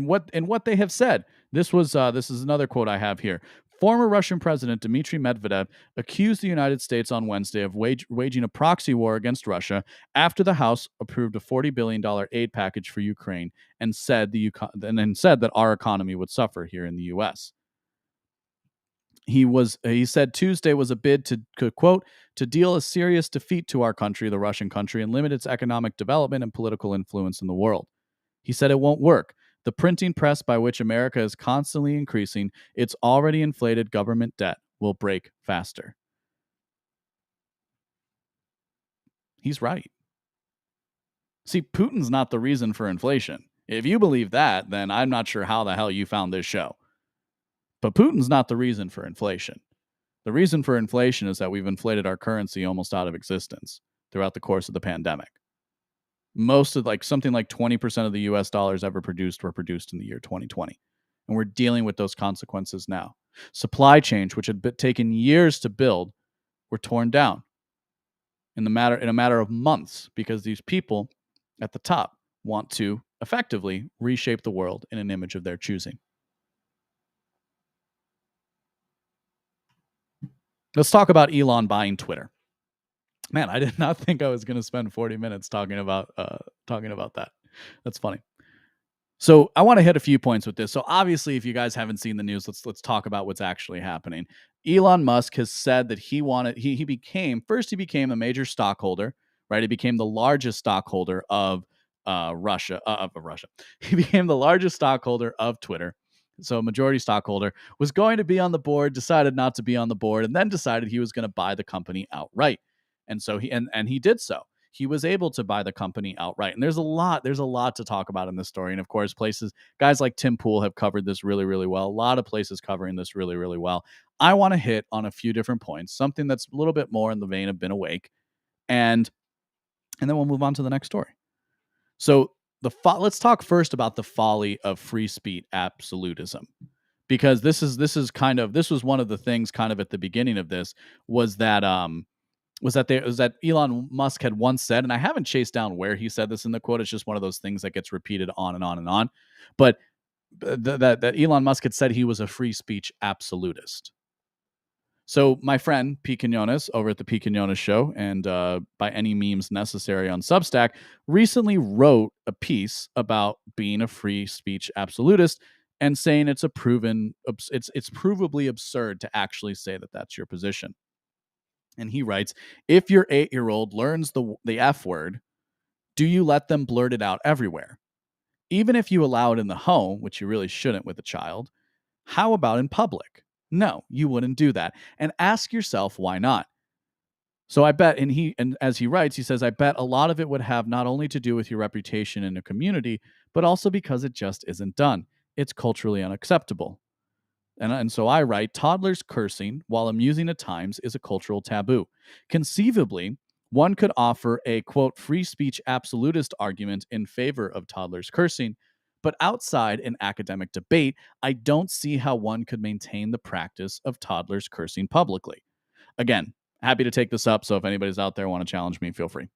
what they have said. This is another quote I have here. Former Russian President Dmitry Medvedev accused the United States on Wednesday of waging a proxy war against Russia after the House approved a $40 billion aid package for Ukraine and said that our economy would suffer here in the U.S. He said Tuesday was a bid to quote, to deal a serious defeat to our country, the Russian country, and limit its economic development and political influence in the world. He said it won't work. The printing press by which America is constantly increasing its already inflated government debt will break faster. He's right. See, Putin's not the reason for inflation. If you believe that, then I'm not sure how the hell you found this show. But Putin's not the reason for inflation. The reason for inflation is that we've inflated our currency almost out of existence throughout the course of the pandemic. Something like 20% of the US dollars ever produced were produced in the year 2020. And we're dealing with those consequences now. Supply chains, which had taken years to build, were torn down in a matter of months because these people at the top want to effectively reshape the world in an image of their choosing. Let's talk about Elon buying Twitter. Man, I did not think I was going to spend 40 minutes talking about that. That's funny. So I want to hit a few points with this. So obviously, if you guys haven't seen the news, let's talk about what's actually happening. Elon Musk has said that he became a major stockholder, right? He became the largest stockholder of Russia. He became the largest stockholder of Twitter. So a majority stockholder was going to be on the board, decided not to be on the board, and then decided he was going to buy the company outright. And so he did so. He was able to buy the company outright. And there's a lot to talk about in this story. And of course, guys like Tim Pool have covered this really, really well. A lot of places covering this really, really well. I want to hit on a few different points, something that's a little bit more in the vein of Been Awake. And then we'll move on to the next story. So let's talk first about the folly of free speech absolutism. Because this was one of the things kind of at the beginning of this was that Elon Musk had once said, and I haven't chased down where he said this in the quote. It's just one of those things that gets repeated on and on and on. But that Elon Musk had said he was a free speech absolutist. So my friend Pete Quinones over at the Pete Quinones Show, and by any means necessary on Substack, recently wrote a piece about being a free speech absolutist and saying it's provably absurd to actually say that that's your position. And he writes, if your 8-year-old learns the F word, do you let them blurt it out everywhere? Even if you allow it in the home, which you really shouldn't with a child, how about in public? No, you wouldn't do that. And ask yourself, why not? So I bet, and as he writes, he says, I bet a lot of it would have not only to do with your reputation in a community, but also because it just isn't done. It's culturally unacceptable. And so I write, toddlers cursing, while amusing at times, is a cultural taboo. Conceivably, one could offer a, quote, free speech absolutist argument in favor of toddlers cursing, but outside an academic debate, I don't see how one could maintain the practice of toddlers cursing publicly. Again, happy to take this up, so if anybody's out there want to challenge me, feel free.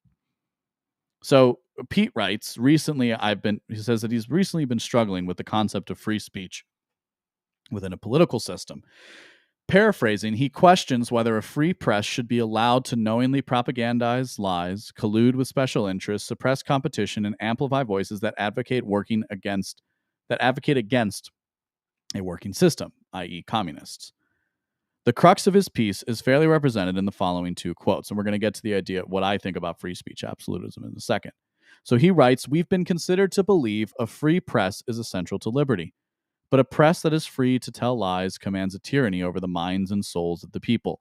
So Pete writes, he says that he's recently been struggling with the concept of free speech within a political system. Paraphrasing, he questions whether a free press should be allowed to knowingly propagandize lies, collude with special interests, suppress competition, and amplify voices that advocate against a working system, i.e., communists. The crux of his piece is fairly represented in the following two quotes, and we're going to get to the idea of what I think about free speech absolutism in a second. So he writes, we've been considered to believe a free press is essential to liberty. But a press that is free to tell lies commands a tyranny over the minds and souls of the people.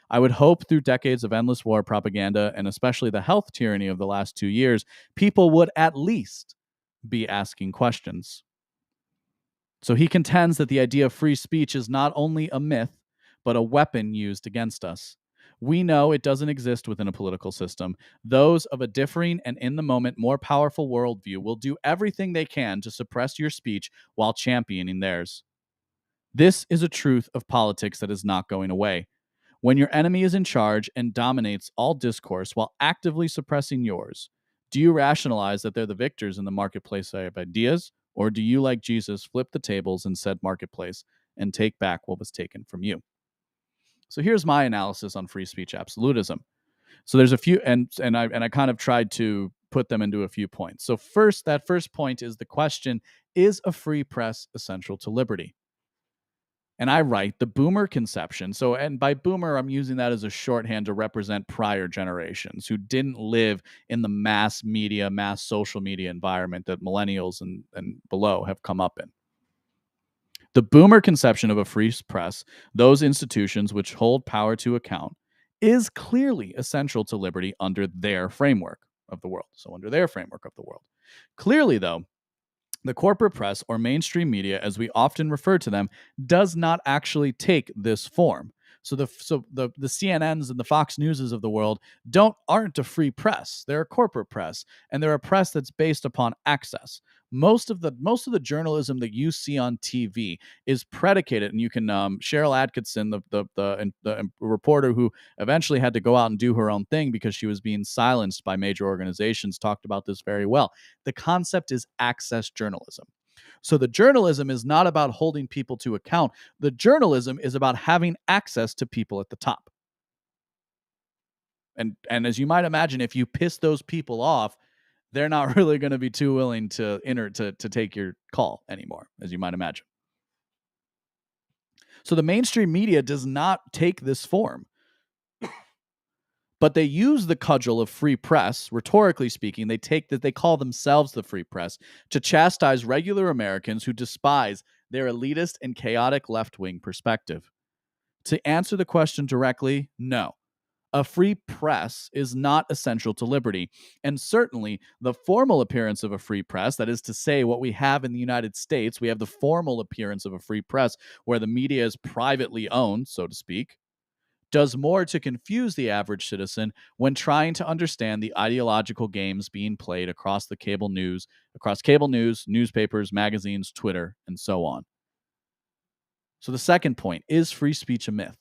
I would hope through decades of endless war propaganda, and especially the health tyranny of the last 2 years, people would at least be asking questions. So he contends that the idea of free speech is not only a myth, but a weapon used against us. We know it doesn't exist within a political system. Those of a differing and in the moment more powerful worldview will do everything they can to suppress your speech while championing theirs. This is a truth of politics that is not going away. When your enemy is in charge and dominates all discourse while actively suppressing yours, do you rationalize that they're the victors in the marketplace of ideas, or do you, like Jesus, flip the tables in said marketplace and take back what was taken from you? So here's my analysis on free speech absolutism. So there's a few, and I kind of tried to put them into a few points. So that first point is the question: is a free press essential to liberty? And I write the boomer conception. So, and by boomer, I'm using that as a shorthand to represent prior generations who didn't live in the mass media, mass social media environment that millennials and below have come up in. The boomer conception of a free press, those institutions which hold power to account, is clearly essential to liberty under their framework of the world. So under their framework of the world. Clearly, though, the corporate press, or mainstream media, as we often refer to them, does not actually take this form. So the CNNs and the Fox Newses of the world aren't a free press. They're a corporate press, and they're a press that's based upon access. Most of the journalism that you see on TV is predicated, and you can Cheryl Atkinson, the reporter who eventually had to go out and do her own thing because she was being silenced by major organizations, talked about this very well. The concept is access journalism. So the journalism is not about holding people to account. The journalism is about having access to people at the top. And as you might imagine, if you piss those people off, they're not really going to be too willing to take your call anymore, as you might imagine. So the mainstream media does not take this form, but they use the cudgel of free press, rhetorically speaking. They call themselves the free press, to chastise regular Americans who despise their elitist and chaotic left-wing perspective. To answer the question directly, no. A free press is not essential to liberty, and certainly the formal appearance of a free press, that is to say, what we have in the United States, we have the formal appearance of a free press where the media is privately owned, so to speak, does more to confuse the average citizen when trying to understand the ideological games being played across cable news, newspapers, magazines, Twitter, and so on. So the second point, is free speech a myth?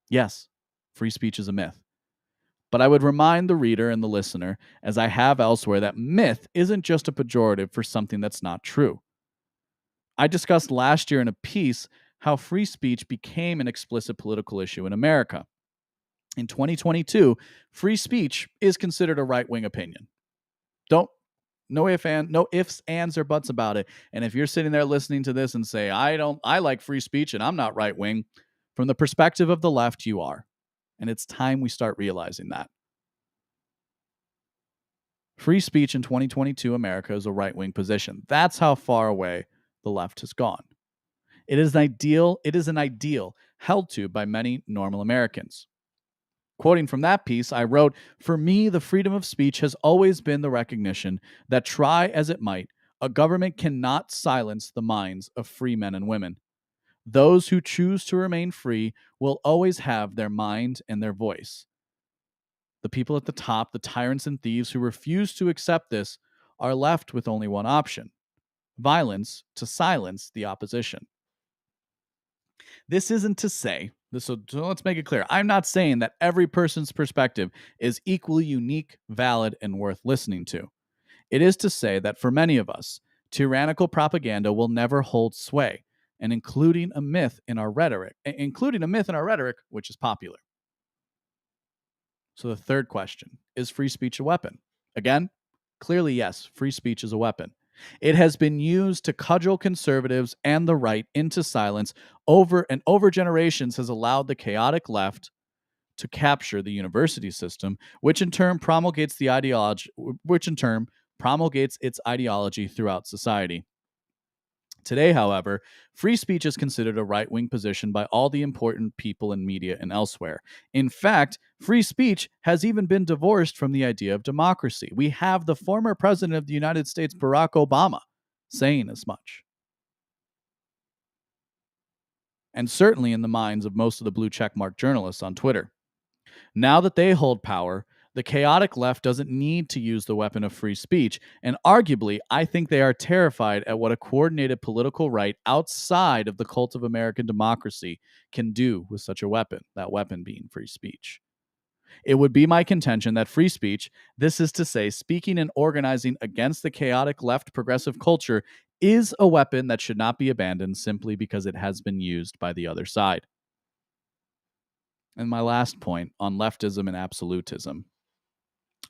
Yes, free speech is a myth. But I would remind the reader and the listener, as I have elsewhere, that myth isn't just a pejorative for something that's not true. I discussed last year in a piece how free speech became an explicit political issue in America. In 2022, free speech is considered a right-wing opinion. No ifs, ands, or buts about it. And if you're sitting there listening to this and say, I like free speech and I'm not right-wing, from the perspective of the left, you are. And it's time we start realizing that. Free speech in 2022 America is a right-wing position. That's how far away the left has gone. It is an ideal held to by many normal Americans. Quoting from that piece, I wrote, "For me, the freedom of speech has always been the recognition that, try as it might, a government cannot silence the minds of free men and women. Those who choose to remain free will always have their mind and their voice. The people at the top, the tyrants and thieves who refuse to accept this, are left with only one option: violence to silence the opposition." This isn't to say, so let's make it clear, I'm not saying that every person's perspective is equally unique, valid, and worth listening to. It is to say that for many of us, tyrannical propaganda will never hold sway, and including a myth in our rhetoric, which is popular. So the third question, is free speech a weapon? Again, clearly yes, free speech is a weapon. It has been used to cudgel conservatives and the right into silence over generations, has allowed the chaotic left to capture the university system, which in turn promulgates its ideology throughout society. Today, however, free speech is considered a right-wing position by all the important people in media and elsewhere. In fact, free speech has even been divorced from the idea of democracy. We have the former president of the United States, Barack Obama, saying as much. And certainly in the minds of most of the blue checkmark journalists on Twitter. Now that they hold power, the chaotic left doesn't need to use the weapon of free speech, and arguably, I think they are terrified at what a coordinated political right outside of the cult of American democracy can do with such a weapon, that weapon being free speech. It would be my contention that free speech, this is to say, speaking and organizing against the chaotic left progressive culture, is a weapon that should not be abandoned simply because it has been used by the other side. And my last point on leftism and absolutism.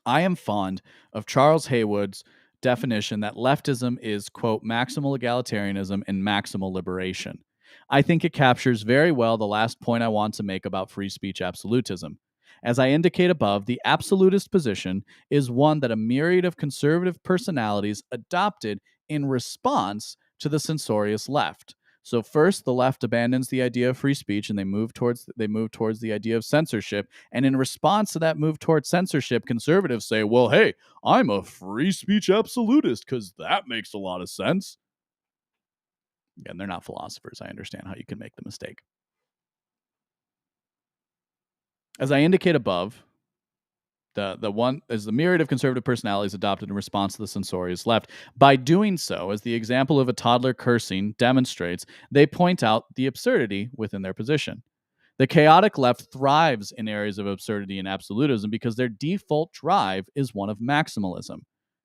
I am fond of Charles Haywood's definition that leftism is, quote, maximal egalitarianism and maximal liberation. I think it captures very well the last point I want to make about free speech absolutism. As I indicate above, the absolutist position is one that a myriad of conservative personalities adopted in response to the censorious left. So first, the left abandons the idea of free speech and they move towards the idea of censorship. And in response to that move towards censorship, conservatives say, well, hey, I'm a free speech absolutist because that makes a lot of sense. Again, they're not philosophers. I understand how you can make the mistake. As I indicate above, the one is the myriad of conservative personalities adopted in response to the censorious left. By doing so, as the example of a toddler cursing demonstrates, they point out the absurdity within their position. The chaotic left thrives in areas of absurdity and absolutism because their default drive is one of maximalism.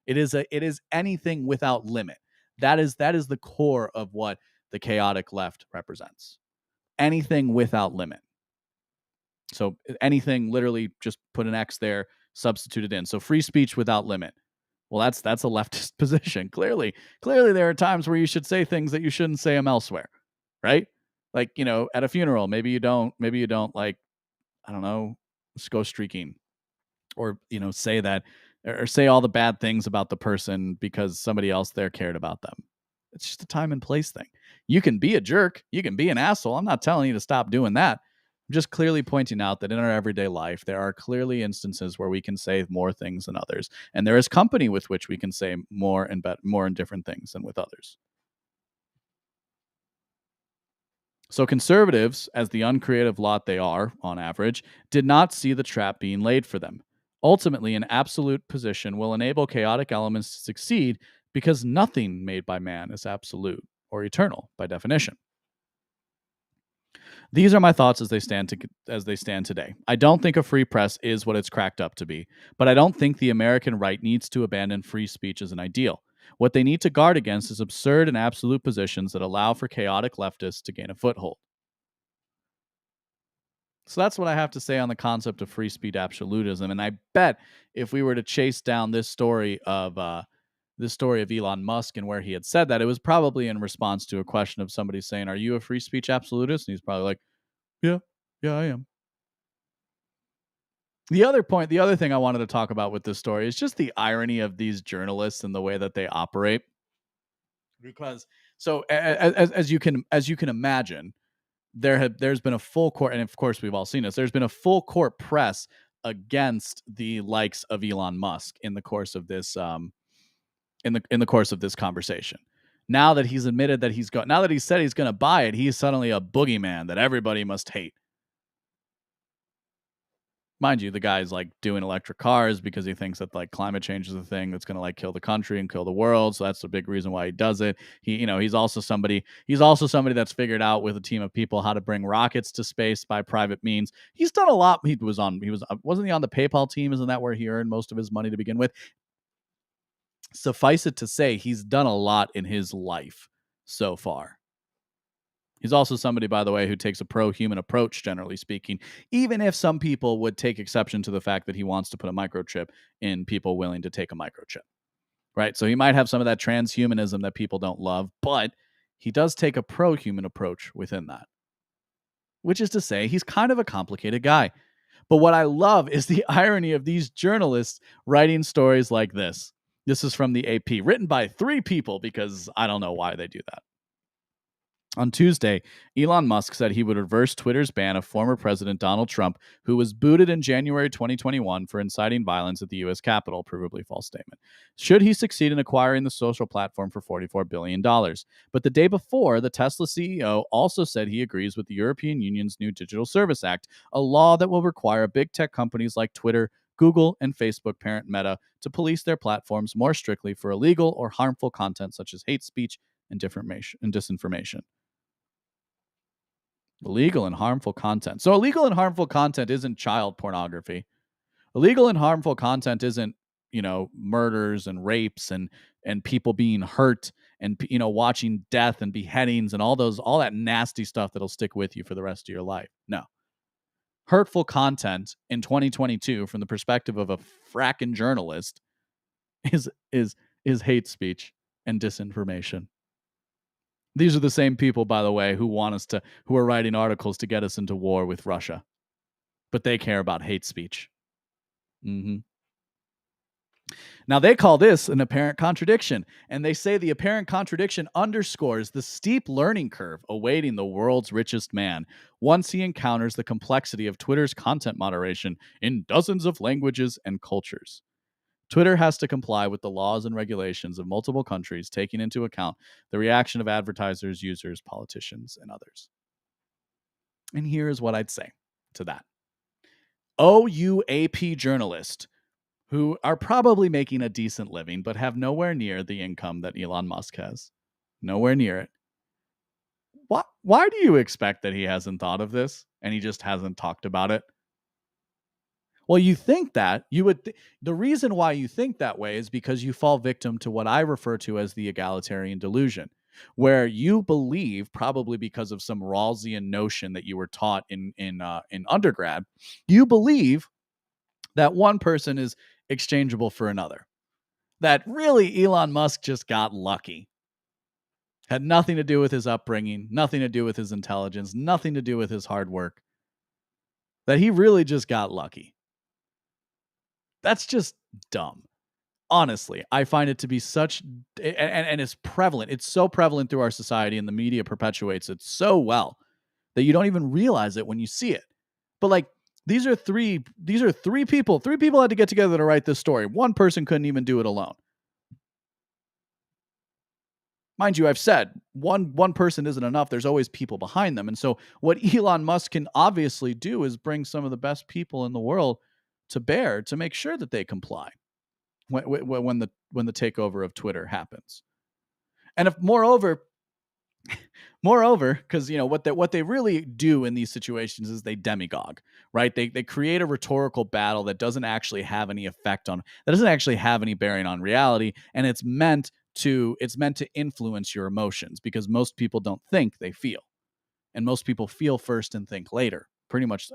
It is anything without limit. That is the core of what the chaotic left represents. Anything without limit. So anything, literally just put an X there, substitute it in. So free speech without limit. Well, that's a leftist position. Clearly there are times where you should say things that you shouldn't say them elsewhere, right? Like, at a funeral, maybe you don't like, I don't know, just go streaking, or say that, or say all the bad things about the person because somebody else there cared about them. It's just a time and place thing. You can be a jerk, you can be an asshole. I'm not telling you to stop doing that. I'm just clearly pointing out that in our everyday life there are clearly instances where we can say more things than others, and there is company with which we can say more and different things than with others. So conservatives, as the uncreative lot they are, on average, did not see the trap being laid for them. Ultimately, an absolute position will enable chaotic elements to succeed because nothing made by man is absolute or eternal by definition. These are my thoughts as they stand today. I don't think a free press is what it's cracked up to be, but I don't think the American right needs to abandon free speech as an ideal. What they need to guard against is absurd and absolute positions that allow for chaotic leftists to gain a foothold. So that's what I have to say on the concept of free speech absolutism. And I bet if we were to chase down this story of Elon Musk and where he had said that, it was probably in response to a question of somebody saying, "Are you a free speech absolutist?" And he's probably like, "Yeah, yeah, I am." The other thing I wanted to talk about with this story is just the irony of these journalists and the way that they operate. Because as you can imagine, there's been a full court, and of course we've all seen this. There's been a full court press against the likes of Elon Musk in the course of this in the course of this conversation. Now that he's admitted that now that he said he's going to buy it, he's suddenly a boogeyman that everybody must hate. Mind you, the guy's like doing electric cars because he thinks that like climate change is a thing that's going to like kill the country and kill the world. So that's the big reason why he does it. He's also somebody that's figured out with a team of people how to bring rockets to space by private means. He's done a lot. Wasn't he on the PayPal team? Isn't that where he earned most of his money to begin with? Suffice it to say, he's done a lot in his life so far. He's also somebody, by the way, who takes a pro-human approach, generally speaking, even if some people would take exception to the fact that he wants to put a microchip in people willing to take a microchip, right? So he might have some of that transhumanism that people don't love, but he does take a pro-human approach within that, which is to say he's kind of a complicated guy. But what I love is the irony of these journalists writing stories like this. This is from the AP, written by 3 people, because I don't know why they do that. On Tuesday, Elon Musk said he would reverse Twitter's ban of former President Donald Trump, who was booted in January 2021 for inciting violence at the U.S. Capitol, provably false statement, should he succeed in acquiring the social platform for $44 billion. But the day before, the Tesla CEO also said he agrees with the European Union's new Digital Service Act, a law that will require big tech companies like Twitter, Google, and Facebook parent Meta to police their platforms more strictly for illegal or harmful content such as hate speech and disinformation. Illegal and harmful content. So illegal and harmful content isn't child pornography. Illegal and harmful content isn't, murders and rapes and people being hurt and, watching death and beheadings and all that nasty stuff that'll stick with you for the rest of your life. No. Hurtful content in 2022 from the perspective of a fracking journalist is hate speech and disinformation. These are the same people, by the way, who are writing articles to get us into war with Russia. But they care about hate speech. Mm-hmm. Now, they call this an apparent contradiction, and they say the apparent contradiction underscores the steep learning curve awaiting the world's richest man once he encounters the complexity of Twitter's content moderation in dozens of languages and cultures. Twitter has to comply with the laws and regulations of multiple countries, taking into account the reaction of advertisers, users, politicians, and others. And here is what I'd say to that. OUAP journalists who are probably making a decent living but have nowhere near the income that Elon Musk has. Nowhere near it. Why do you expect that he hasn't thought of this and he just hasn't talked about it? Well, you think that the reason why you think that way is because you fall victim to what I refer to as the egalitarian delusion, where you believe, probably because of some Rawlsian notion that you were taught in undergrad, you believe that one person is exchangeable for another. That really Elon Musk just got lucky. Had nothing to do with his upbringing, nothing to do with his intelligence, nothing to do with his hard work. That he really just got lucky. That's just dumb. Honestly, I find it to be such, and it's prevalent. It's so prevalent through our society, and the media perpetuates it so well that you don't even realize it when you see it. But like, these are three people. Three people had to get together to write this story. One person couldn't even do it alone. Mind you, I've said one person isn't enough. There's always people behind them. And so what Elon Musk can obviously do is bring some of the best people in the world to bear to make sure that they comply when the takeover of Twitter happens. And if moreover, because what they really do in these situations is they demagogue, right? They create a rhetorical battle that doesn't actually have any bearing on reality, and it's meant to influence your emotions, because most people don't think, they feel. And most people feel first and think later. Pretty much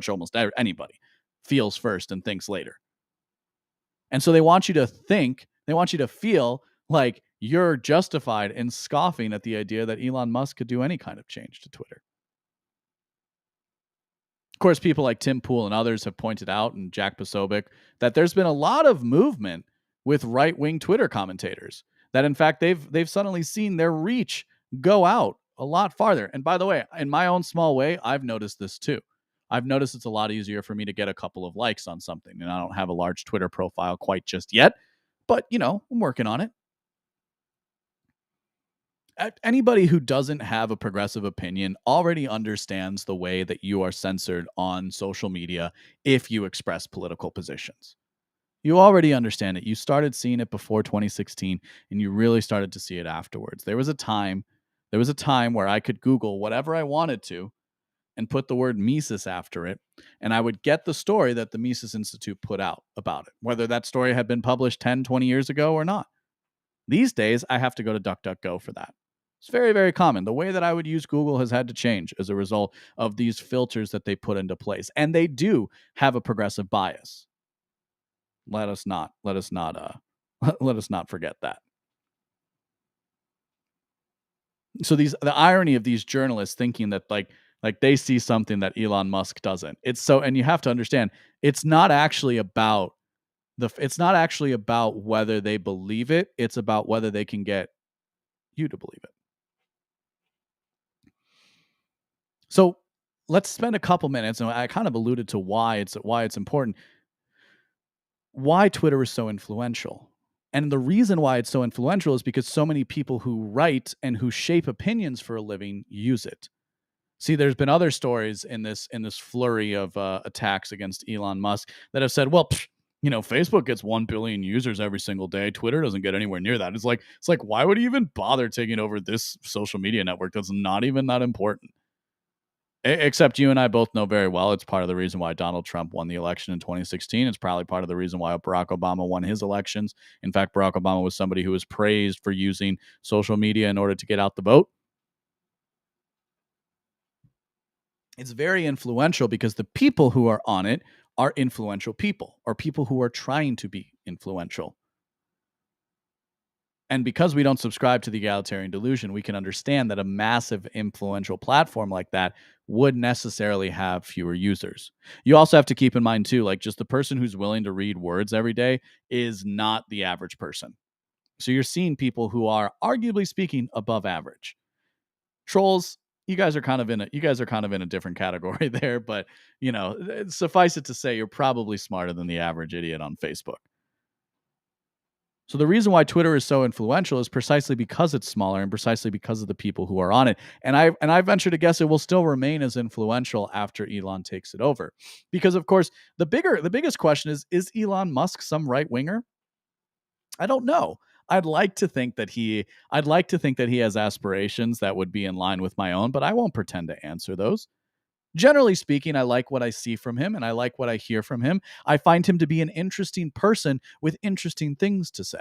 almost anybody feels first and thinks later. And so they want you to feel like you're justified in scoffing at the idea that Elon Musk could do any kind of change to Twitter. Of course, people like Tim Pool and others have pointed out, and Jack Posobiec, that there's been a lot of movement with right-wing Twitter commentators, that in fact they've suddenly seen their reach go out a lot farther. And by the way, in my own small way, I've noticed this too. I've noticed it's a lot easier for me to get a couple of likes on something, and I don't have a large Twitter profile quite just yet, but I'm working on it. Anybody who doesn't have a progressive opinion already understands the way that you are censored on social media if you express political positions. You already understand it. You started seeing it before 2016, and you really started to see it afterwards. There was a time where I could Google whatever I wanted to and put the word Mises after it, and I would get the story that the Mises Institute put out about it, whether that story had been published 10, 20 years ago or not. These days, I have to go to DuckDuckGo for that. It's very, very common. The way that I would use Google has had to change as a result of these filters that they put into place. And they do have a progressive bias. Let us not forget that. So the irony of these journalists thinking that like they see something that Elon Musk doesn't. And you have to understand, it's not actually about whether they believe it. It's about whether they can get you to believe it. So let's spend a couple minutes, and I kind of alluded to why it's important, why Twitter is so influential. And the reason why it's so influential is because so many people who write and who shape opinions for a living use it. See, there's been other stories in this flurry of attacks against Elon Musk that have said, well, Facebook gets 1 billion users every single day. Twitter doesn't get anywhere near that. It's like, why would he even bother taking over this social media network that's not even that important? Except you and I both know very well it's part of the reason why Donald Trump won the election in 2016. It's probably part of the reason why Barack Obama won his elections. In fact, Barack Obama was somebody who was praised for using social media in order to get out the vote. It's very influential because the people who are on it are influential people, or people who are trying to be influential. And because we don't subscribe to the egalitarian delusion, we can understand that a massive influential platform like that would necessarily have fewer users. You also have to keep in mind too, like, just the person who's willing to read words every day is not the average person. So you're seeing people who are, arguably speaking, above average. Trolls, you guys are kind of in a different category there, but suffice it to say, you're probably smarter than the average idiot on Facebook. So the reason why Twitter is so influential is precisely because it's smaller, and precisely because of the people who are on it. And I venture to guess it will still remain as influential after Elon takes it over. Because of course, the biggest question is Elon Musk some right winger? I don't know. I'd like to think that he has aspirations that would be in line with my own, but I won't pretend to answer those. Generally speaking, I like what I see from him, and I like what I hear from him. I find him to be an interesting person with interesting things to say.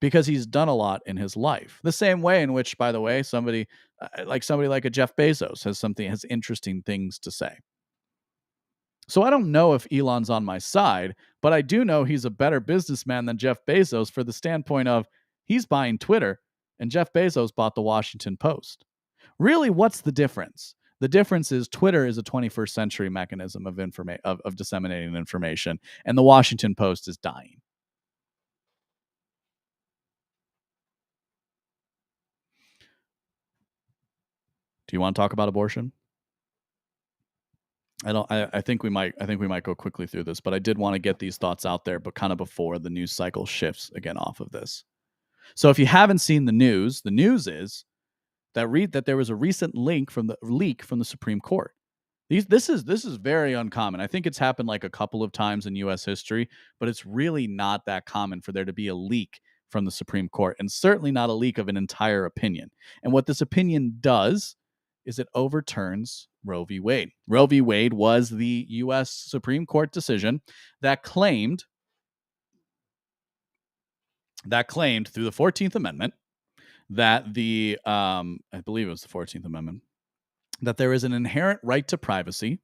because he's done a lot in his life. The same way in which, by the way, somebody like a Jeff Bezos has interesting things to say. So I don't know if Elon's on my side, but I do know he's a better businessman than Jeff Bezos for the standpoint of he's buying Twitter and Jeff Bezos bought the Washington Post. Really, what's the difference? The difference is Twitter is a 21st century mechanism of disseminating information, and the Washington Post is dying. Do you want to talk about abortion? I think we might go quickly through this, but I did want to get these thoughts out there, but kind of before the news cycle shifts again off of this. So if you haven't seen the news is that there was a recent leak from the Supreme Court. This is very uncommon. I think it's happened like a couple of times in U.S. history, but it's really not that common for there to be a leak from the Supreme Court, and certainly not a leak of an entire opinion. And what this opinion does is it overturns Roe v. Wade. Roe v. Wade was the U.S. Supreme Court decision that claimed through the 14th Amendment that I believe it was the 14th Amendment, that there is an inherent right to privacy,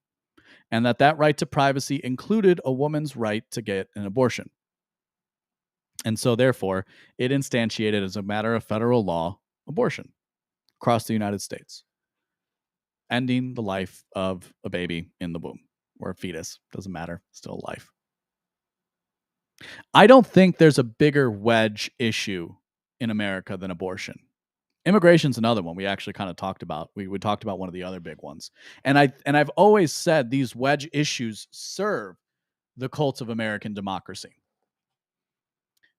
and that right to privacy included a woman's right to get an abortion. And so therefore, it instantiated as a matter of federal law abortion across the United States, ending the life of a baby in the womb, or a fetus, doesn't matter, still life. I don't think there's a bigger wedge issue in America than abortion. Immigration's another one we actually kind of talked about. We talked about one of the other big ones. And I've always said these wedge issues serve the cult of American democracy.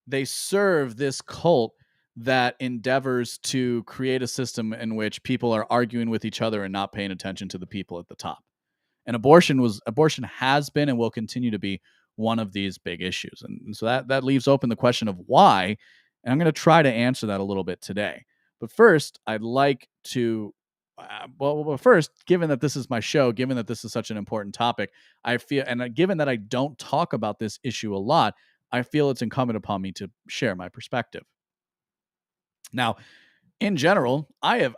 They serve this cult that endeavors to create a system in which people are arguing with each other and not paying attention to the people at the top. And abortion has been and will continue to be one of these big issues. And so that leaves open the question of why. And I'm going to try to answer that a little bit today. But first, I'd like to, first, given that this is my show, given that this is such an important topic, I feel, and given that I don't talk about this issue a lot, I feel it's incumbent upon me to share my perspective. Now, in general, I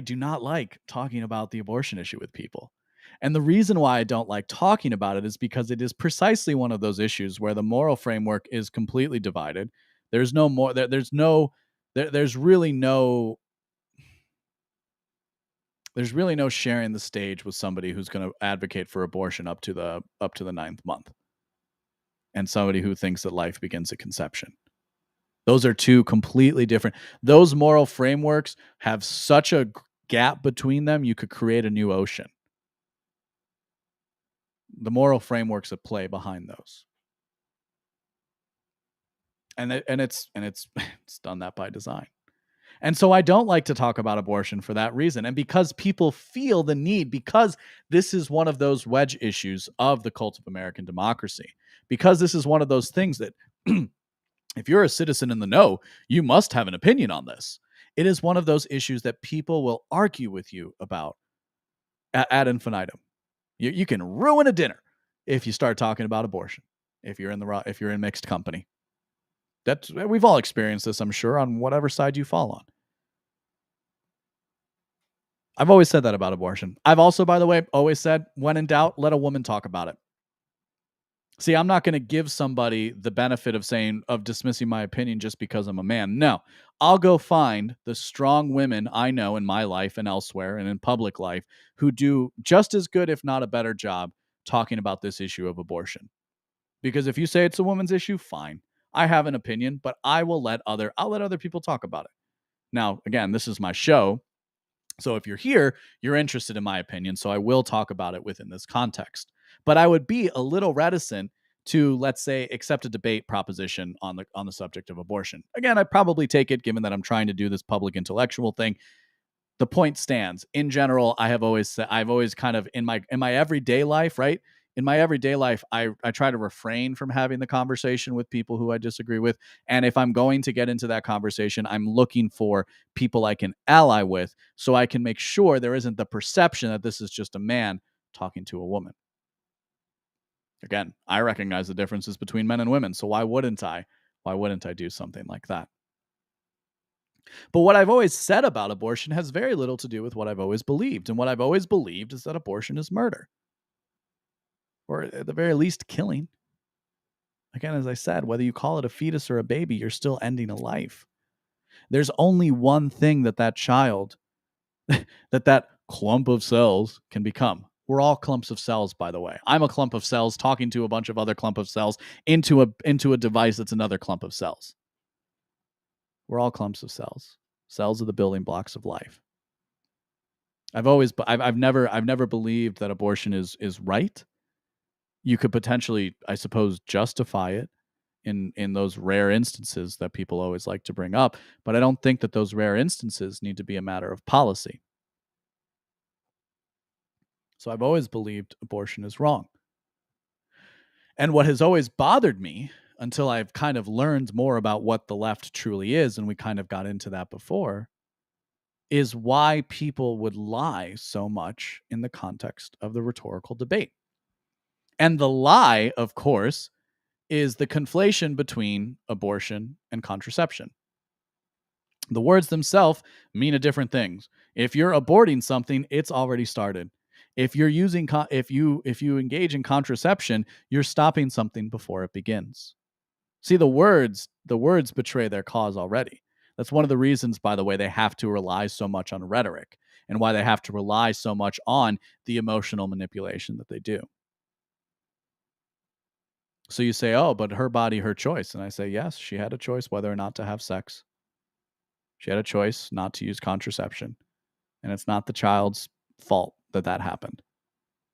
do not like talking about the abortion issue with people. And the reason why I don't like talking about it is because it is precisely one of those issues where the moral framework is completely divided. There's no more, there's really no sharing the stage with somebody who's going to advocate for abortion up to the ninth month, and somebody who thinks that life begins at conception. Those are two completely different. Those moral frameworks have such a gap between them, you could create a new ocean. The moral frameworks at play behind those. And it's done that by design. And so I don't like to talk about abortion for that reason. And because people feel the need, because this is one of those wedge issues of the cult of American democracy, because this is one of those things that if you're a citizen in the know, you must have an opinion on this. It is one of those issues that people will argue with you about ad infinitum. You can ruin a dinner if you start talking about abortion, if you're in mixed company. We've all experienced this, I'm sure, on whatever side you fall on. I've always said that about abortion. I've also, by the way, always said, when in doubt, let a woman talk about it. See, I'm not going to give somebody the benefit of dismissing my opinion just because I'm a man. No, I'll go find the strong women I know in my life and elsewhere and in public life who do just as good, if not a better job, talking about this issue of abortion. Because if you say it's a woman's issue, fine. I have an opinion, but I'll let other people talk about it. Now, again, this is my show. So if you're here, you're interested in my opinion. So I will talk about it within this context. But I would be a little reticent to, let's say, accept a debate proposition on the subject of abortion. Again, I probably take it, given that I'm trying to do this public intellectual thing. The point stands. In general, I've always kind of in my everyday life, right? In my everyday life, I try to refrain from having the conversation with people who I disagree with. And if I'm going to get into that conversation, I'm looking for people I can ally with so I can make sure there isn't the perception that this is just a man talking to a woman. Again, I recognize the differences between men and women, so why wouldn't I Why wouldn't I do something like that? But what I've always said about abortion has very little to do with what I've always believed. And what I've always believed is that abortion is murder, or at the very least, killing. Again, as I said, whether you call it a fetus or a baby, you're still ending a life. There's only one thing that child, that clump of cells can become. We're all clumps of cells, by the way. I'm a clump of cells talking to a bunch of other clump of cells into a device that's another clump of cells. We're all clumps of cells. Cells are the building blocks of life. I've never believed that abortion is right. You could potentially, I suppose, justify it in those rare instances that people always like to bring up, but I don't think that those rare instances need to be a matter of policy. So I've always believed abortion is wrong. And what has always bothered me, until I've kind of learned more about what the left truly is, and we kind of got into that before, is why people would lie so much in the context of the rhetorical debate. And the lie, of course, is the conflation between abortion and contraception. The words themselves mean a different things. If you're aborting something, it's already started. If you're using if you engage in contraception, you're stopping something before it begins. See, the words betray their cause already. That's one of the reasons, by the way, they have to rely so much on rhetoric, and why they have to rely so much on the emotional manipulation that they do. So you say, "Oh, but her body, her choice." And I say, "Yes, she had a choice whether or not to have sex. She had a choice not to use contraception, and it's not the child's fault that happened."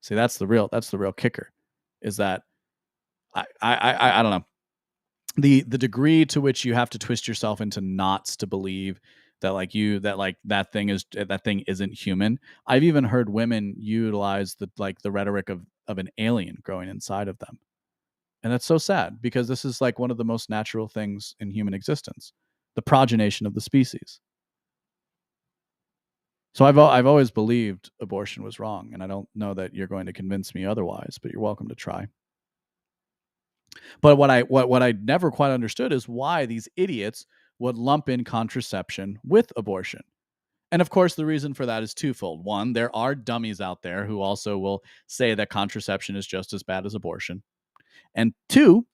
See, that's the real kicker, is that I don't know, the degree to which you have to twist yourself into knots to believe that that thing isn't human. I've even heard women utilize the rhetoric of an alien growing inside of them. And that's so sad, because this is like one of the most natural things in human existence, the progenation of the species. So I've always believed abortion was wrong, and I don't know that you're going to convince me otherwise, but you're welcome to try. But what I never quite understood is why these idiots would lump in contraception with abortion. And of course, the reason for that is twofold. One, there are dummies out there who also will say that contraception is just as bad as abortion. And two,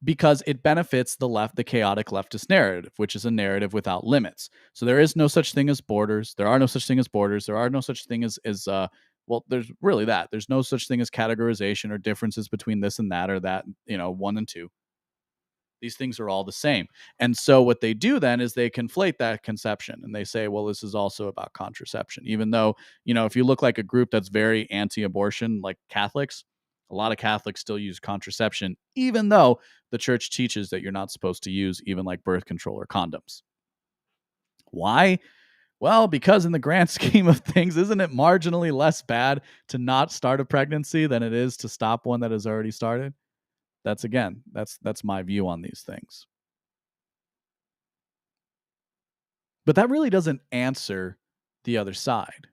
because it benefits the chaotic leftist narrative, which is a narrative without limits. So there is no such thing as borders. There are no such thing as borders. There are no such thing as there's really that. There's no such thing as categorization or differences between this and that, or that, one and two. These things are all the same. And so what they do then is they conflate that conception, and they say, well, this is also about contraception, even though, if you look like a group that's very anti-abortion, like Catholics, a lot of Catholics still use contraception, even though the church teaches that you're not supposed to use even like birth control or condoms. Why? Well, because in the grand scheme of things, isn't it marginally less bad to not start a pregnancy than it is to stop one that has already started? That's my view on these things. But that really doesn't answer the other side.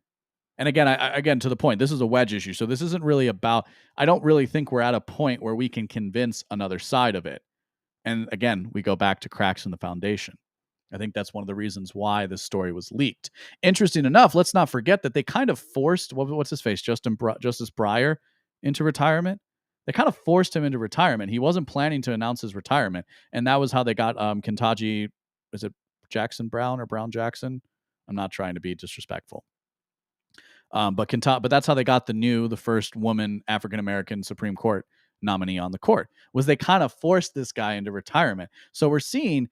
And again, again, to the point, this is a wedge issue. So this isn't really about, I don't really think we're at a point where we can convince another side of it. And again, we go back to cracks in the foundation. I think that's one of the reasons why this story was leaked. Interesting enough, let's not forget that they kind of forced, what's his face, Justice Breyer into retirement. They kind of forced him into retirement. He wasn't planning to announce his retirement. And that was how they got Ketanji, is it Jackson Brown or Brown Jackson? I'm not trying to be disrespectful. But that's how they got the first woman African-American Supreme Court nominee on the court, was they kind of forced this guy into retirement. So we're seeing,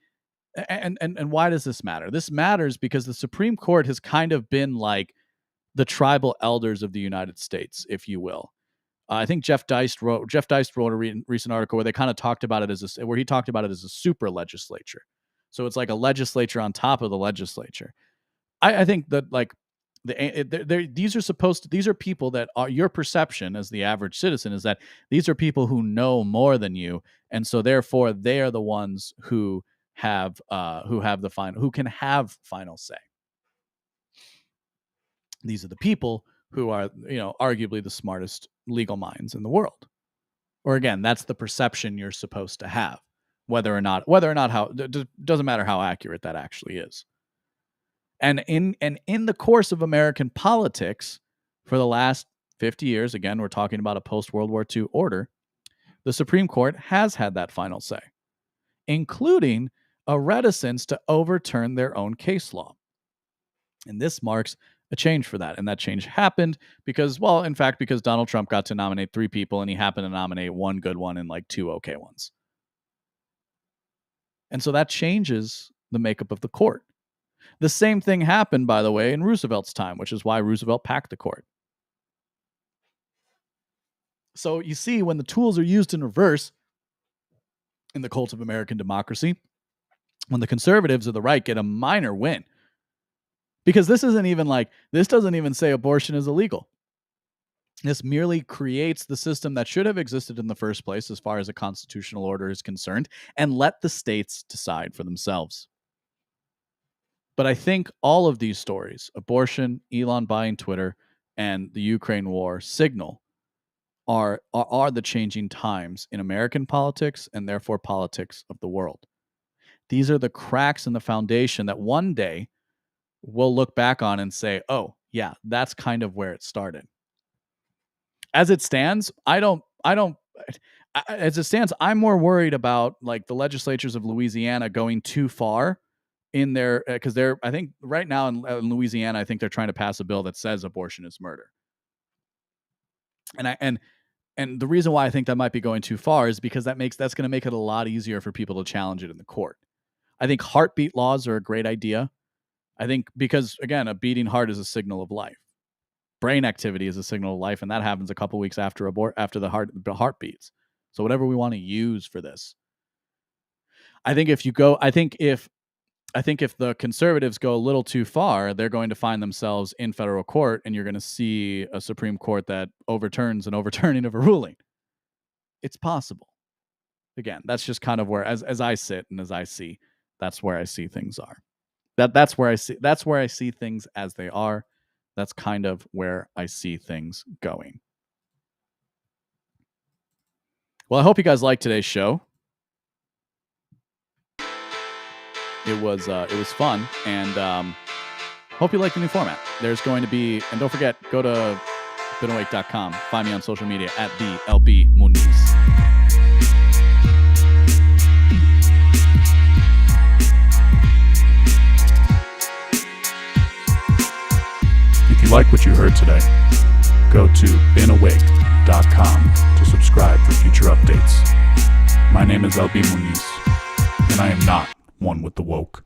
and why does this matter? This matters because the Supreme Court has kind of been like the tribal elders of the United States, if you will. I think Jeff Deist wrote a recent article where they kind of talked about it as where he talked about it as a super legislature. So it's like a legislature on top of the legislature. I think that like these are people that are, your perception as the average citizen is that these are people who know more than you, and so therefore they are the ones who can have final say. These are the people who are, arguably the smartest legal minds in the world. Or again, that's the perception you're supposed to have. whether or not how doesn't matter how accurate that actually is. And in the course of American politics for the last 50 years, again, we're talking about a post-World War II order, the Supreme Court has had that final say, including a reticence to overturn their own case law. And this marks a change for that. And that change happened because Donald Trump got to nominate 3 people and he happened to nominate 1 good one and like 2 okay ones. And so that changes the makeup of the court. The same thing happened, by the way, in Roosevelt's time, which is why Roosevelt packed the court. So you see, when the tools are used in reverse in the cult of American democracy, when the conservatives or the right get a minor win, because this doesn't even say abortion is illegal. This merely creates the system that should have existed in the first place as far as a constitutional order is concerned, and let the states decide for themselves. But I think all of these stories, abortion, Elon buying Twitter, and the Ukraine war, signal are the changing times in American politics and therefore politics of the world. These are the cracks in the foundation that one day we'll look back on and say, oh, yeah, that's kind of where it started. As it stands, I'm more worried about like the legislatures of Louisiana going too far in their, because I think right now in Louisiana, I think they're trying to pass a bill that says abortion is murder. And the reason why I think that might be going too far is because that's going to make it a lot easier for people to challenge it in the court. I think heartbeat laws are a great idea. I think because, again, a beating heart is a signal of life. Brain activity is a signal of life, and that happens a couple weeks after the heart beats. So whatever we want to use for this. I think if the conservatives go a little too far, they're going to find themselves in federal court, and you're going to see a Supreme Court that overturns an overturning of a ruling. It's possible. Again, that's just kind of where, as I sit and as I see, that's where I see things are. That's where I see things as they are. That's kind of where I see things going. Well, I hope you guys liked today's show. It was fun, and hope you like the new format. There's going to be, and don't forget, go to beenawake.com. Find me on social media at the LB Muniz. If you like what you heard today, go to beenawake.com to subscribe for future updates. My name is LB Muniz, and I am not one with the woke.